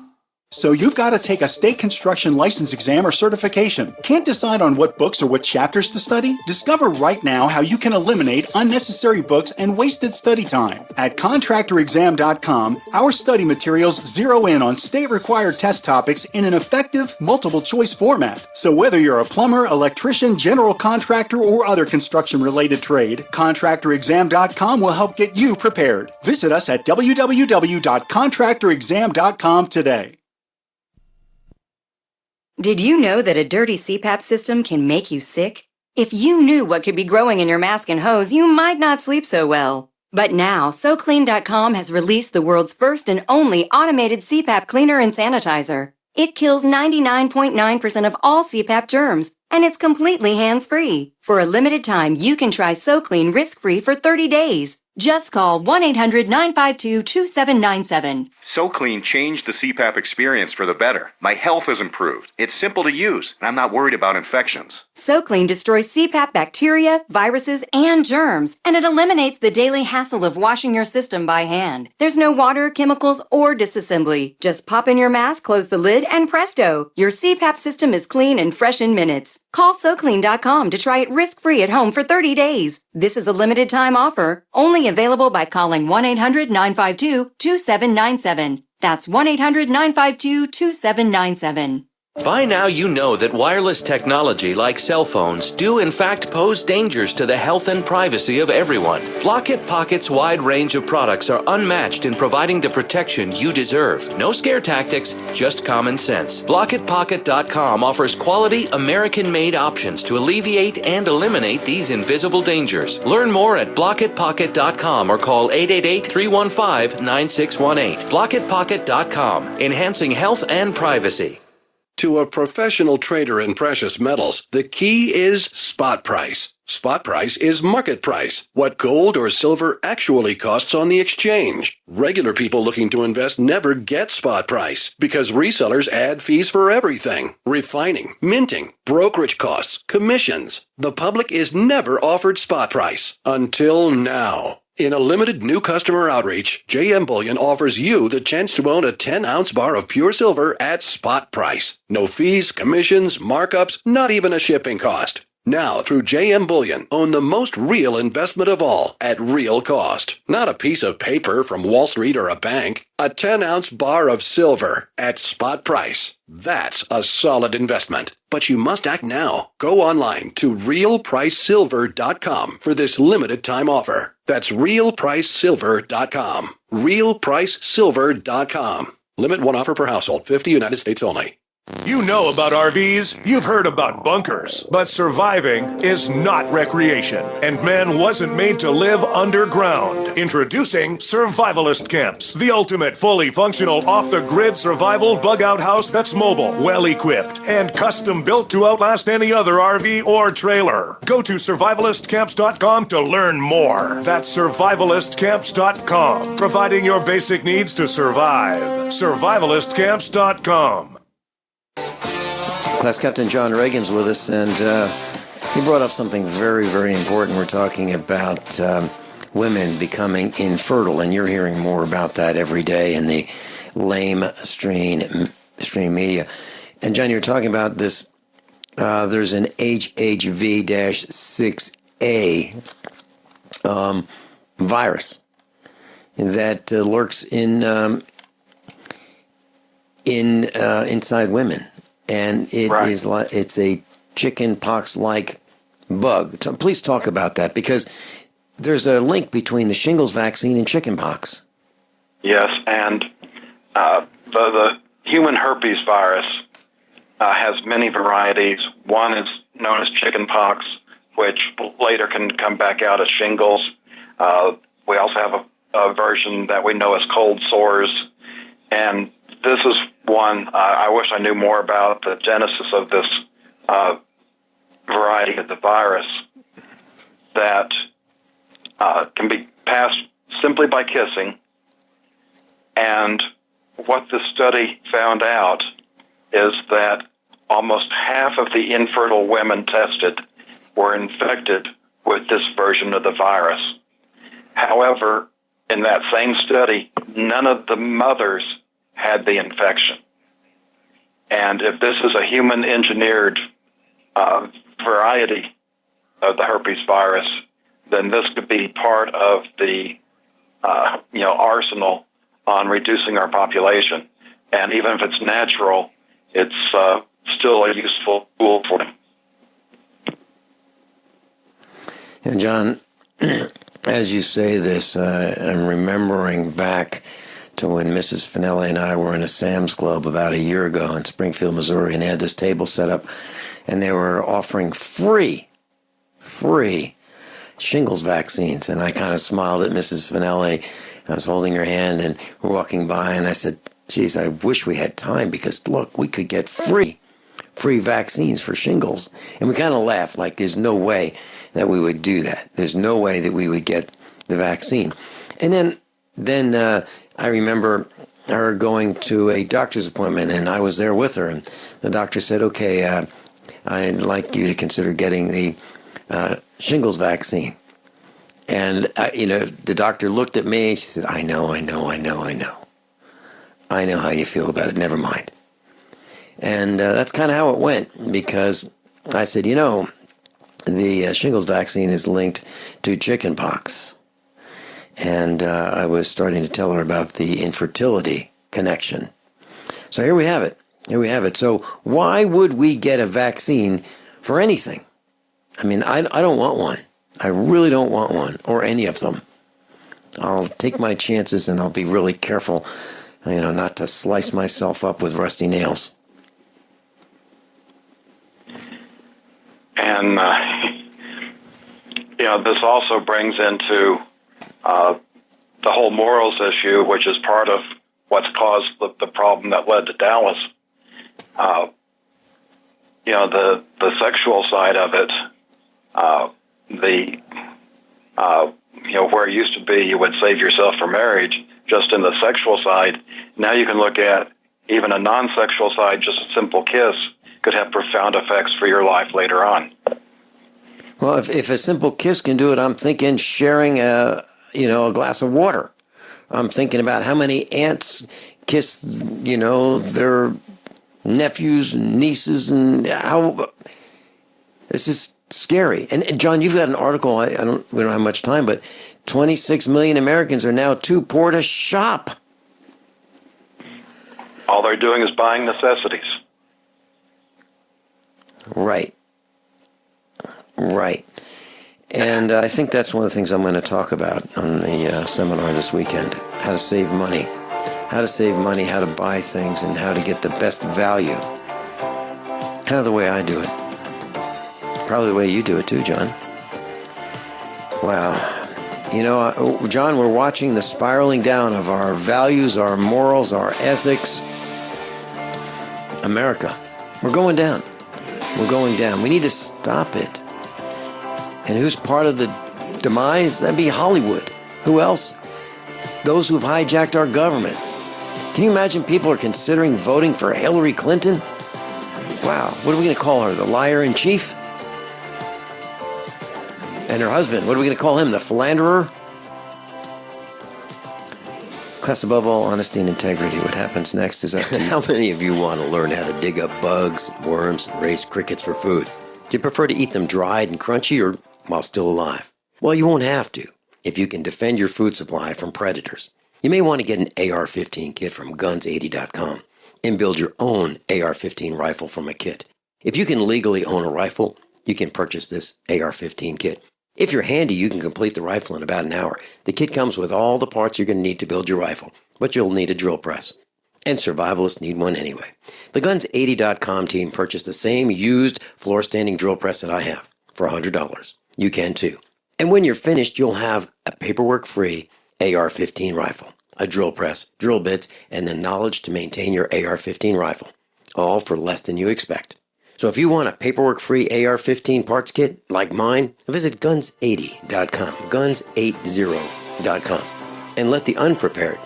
So you've got to take a state construction license exam or certification. Can't decide on what books or what chapters to study? Discover right now how you can eliminate unnecessary books and wasted study time. At contractorexam.com, our study materials zero in on state-required test topics in an effective, multiple-choice format. So whether you're a plumber, electrician, general contractor, or other construction-related trade, contractorexam.com will help get you prepared. Visit us at www.contractorexam.com today. Did you know that a dirty CPAP system can make you sick? If you knew what could be growing in your mask and hose, you might not sleep so well. But now, SoClean.com has released the world's first and only automated CPAP cleaner and sanitizer. It kills 99.9% of all CPAP germs, and it's completely hands-free. For a limited time, you can try SoClean risk-free for 30 days. Just call 1-800-952-2797. SoClean changed the CPAP experience for the better. My health has improved. It's simple to use, and I'm not worried about infections. SoClean destroys CPAP bacteria, viruses, and germs, and it eliminates the daily hassle of washing your system by hand. There's no water, chemicals, or disassembly. Just pop in your mask, close the lid, and presto! Your CPAP system is clean and fresh in minutes. Call SoClean.com to try it risk-free at home for 30 days. This is a limited-time offer, only available by calling 1-800-952-2797. That's 1-800-952-2797. By now you know that wireless technology like cell phones do in fact pose dangers to the health and privacy of everyone. Block-It Pocket's wide range of products are unmatched in providing the protection you deserve. No scare tactics, just common sense. BlockItPocket.com offers quality American-made options to alleviate and eliminate these invisible dangers. Learn more at BlockItPocket.com or call 888-315-9618. BlockItPocket.com, enhancing health and privacy. To a professional trader in precious metals, the key is spot price. Spot price is market price, what gold or silver actually costs on the exchange. Regular people looking to invest never get spot price because resellers add fees for everything: refining, minting, brokerage costs, commissions. The public is never offered spot price until now. In a limited new customer outreach, JM Bullion offers you the chance to own a 10-ounce bar of pure silver at spot price. No fees, commissions, markups, not even a shipping cost. Now, through JM Bullion, own the most real investment of all at real cost. Not a piece of paper from Wall Street or a bank. A 10-ounce bar of silver at spot price. That's a solid investment. But you must act now. Go online to realpricesilver.com for this limited time offer. That's realpricesilver.com. realpricesilver.com. Limit one offer per household, 50 United States only. You know about RVs, you've heard about bunkers, but surviving is not recreation, and man wasn't made to live underground. Introducing Survivalist Camps, the ultimate fully functional off-the-grid survival bug-out house that's mobile, well-equipped, and custom-built to outlast any other RV or trailer. Go to survivalistcamps.com to learn more. That's survivalistcamps.com, providing your basic needs to survive. Survivalistcamps.com. Class Captain John Regan's with us, and he brought up something very, very important. We're talking about women becoming infertile, and you're hearing more about that every day in the lamestream media. And John, you're talking about this, there's an HHV-6A virus that lurks inside women. And it's a chicken pox-like bug. Please talk about that, because there's a link between the shingles vaccine and chicken pox. Yes, and the human herpes virus has many varieties. One is known as chicken pox, which later can come back out as shingles. We also have a version that we know as cold sores, and this is one I wish I knew more about the genesis of this variety of the virus that can be passed simply by kissing. And what the study found out is that almost half of the infertile women tested were infected with this version of the virus. However, in that same study, none of the mothers had the infection. And if this is a human-engineered variety of the herpes virus, then this could be part of the arsenal on reducing our population. And even if it's natural, it's still a useful tool for them. And John, as you say this, I'm remembering back to when Mrs. Finelli and I were in a Sam's Club about a year ago in Springfield, Missouri, and they had this table set up, and they were offering free shingles vaccines. And I kind of smiled at Mrs. Finelli. I was holding her hand, and we're walking by, and I said, geez, I wish we had time, because, look, we could get free vaccines for shingles. And we kind of laughed, like there's no way that we would do that. There's no way that we would get the vaccine. And then I remember her going to a doctor's appointment, and I was there with her, and the doctor said, okay, I'd like you to consider getting the shingles vaccine. And, the doctor looked at me, and she said, I know how you feel about it, never mind. And that's kind of how it went, because I said, the shingles vaccine is linked to chicken pox. And I was starting to tell her about the infertility connection. So here we have it. Here we have it. So why would we get a vaccine for anything? I mean, I don't want one. I really don't want one, or any of them. I'll take my chances and I'll be really careful, not to slice myself up with rusty nails. And, this also brings into the whole morals issue, which is part of what's caused the problem that led to Dallas. The sexual side of it, where it used to be you would save yourself for marriage, just in the sexual side, now you can look at even a non-sexual side, just a simple kiss could have profound effects for your life later on. Well, if a simple kiss can do it, I'm thinking sharing a glass of water. I'm thinking about how many aunts kiss, their nephews and nieces, and how this is scary. And John, you've got an article. We don't have much time, but 26 million Americans are now too poor to shop. All they're doing is buying necessities. Right. And I think that's one of the things I'm going to talk about on the seminar this weekend. How to save money. How to buy things, and how to get the best value. Kind of the way I do it. Probably the way you do it too, John. Wow. John, we're watching the spiraling down of our values, our morals, our ethics. America. We're going down. We need to stop it. And who's part of the demise? That'd be Hollywood. Who else? Those who've hijacked our government. Can you imagine people are considering voting for Hillary Clinton? Wow, what are we going to call her? The liar in chief? And her husband, what are we going to call him? The philanderer? Class, above all honesty and integrity, what happens next is how many of you want to learn how to dig up bugs, worms, and raise crickets for food? Do you prefer to eat them dried and crunchy, or while still alive? Well, you won't have to if you can defend your food supply from predators. You may want to get an AR-15 kit from guns80.com and build your own AR-15 rifle from a kit. If you can legally own a rifle, you can purchase this AR-15 kit. If you're handy, you can complete the rifle in about an hour. The kit comes with all the parts you're going to need to build your rifle, but you'll need a drill press. And survivalists need one anyway. The Guns80.com team purchased the same used floor-standing drill press that I have for $100. You can too. And when you're finished, you'll have a paperwork-free AR-15 rifle, a drill press, drill bits, and the knowledge to maintain your AR-15 rifle, all for less than you expect. So if you want a paperwork-free AR-15 parts kit like mine, visit Guns80.com, Guns80.com, and let the unprepared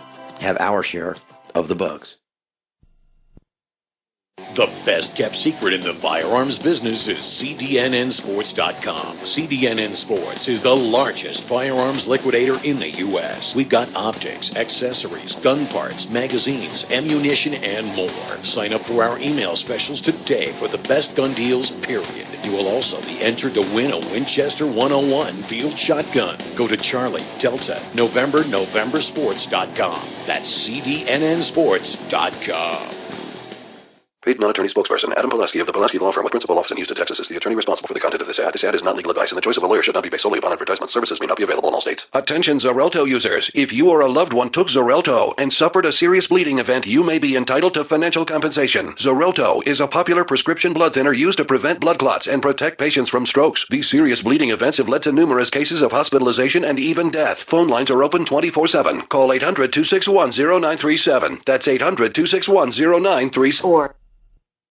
have our share of the bugs. The best kept secret in the firearms business is CDNNsports.com. CDNN Sports is the largest firearms liquidator in the U.S. We've got optics, accessories, gun parts, magazines, ammunition, and more. Sign up for our email specials today for the best gun deals, period. You will also be entered to win a Winchester 101 field shotgun. Go to Charlie, Delta, November, Sports.com. That's CDNNsports.com. Paid non-attorney spokesperson Adam Pulaski of the Pulaski Law Firm with principal office in Houston, Texas is the attorney responsible for the content of this ad. This ad is not legal advice, and the choice of a lawyer should not be based solely upon advertisement. Services may not be available in all states. Attention Xarelto users. If you or a loved one took Xarelto and suffered a serious bleeding event, you may be entitled to financial compensation. Xarelto is a popular prescription blood thinner used to prevent blood clots and protect patients from strokes. These serious bleeding events have led to numerous cases of hospitalization and even death. Phone lines are open 24/7. Call 800-261-0937. That's 800-261-0937.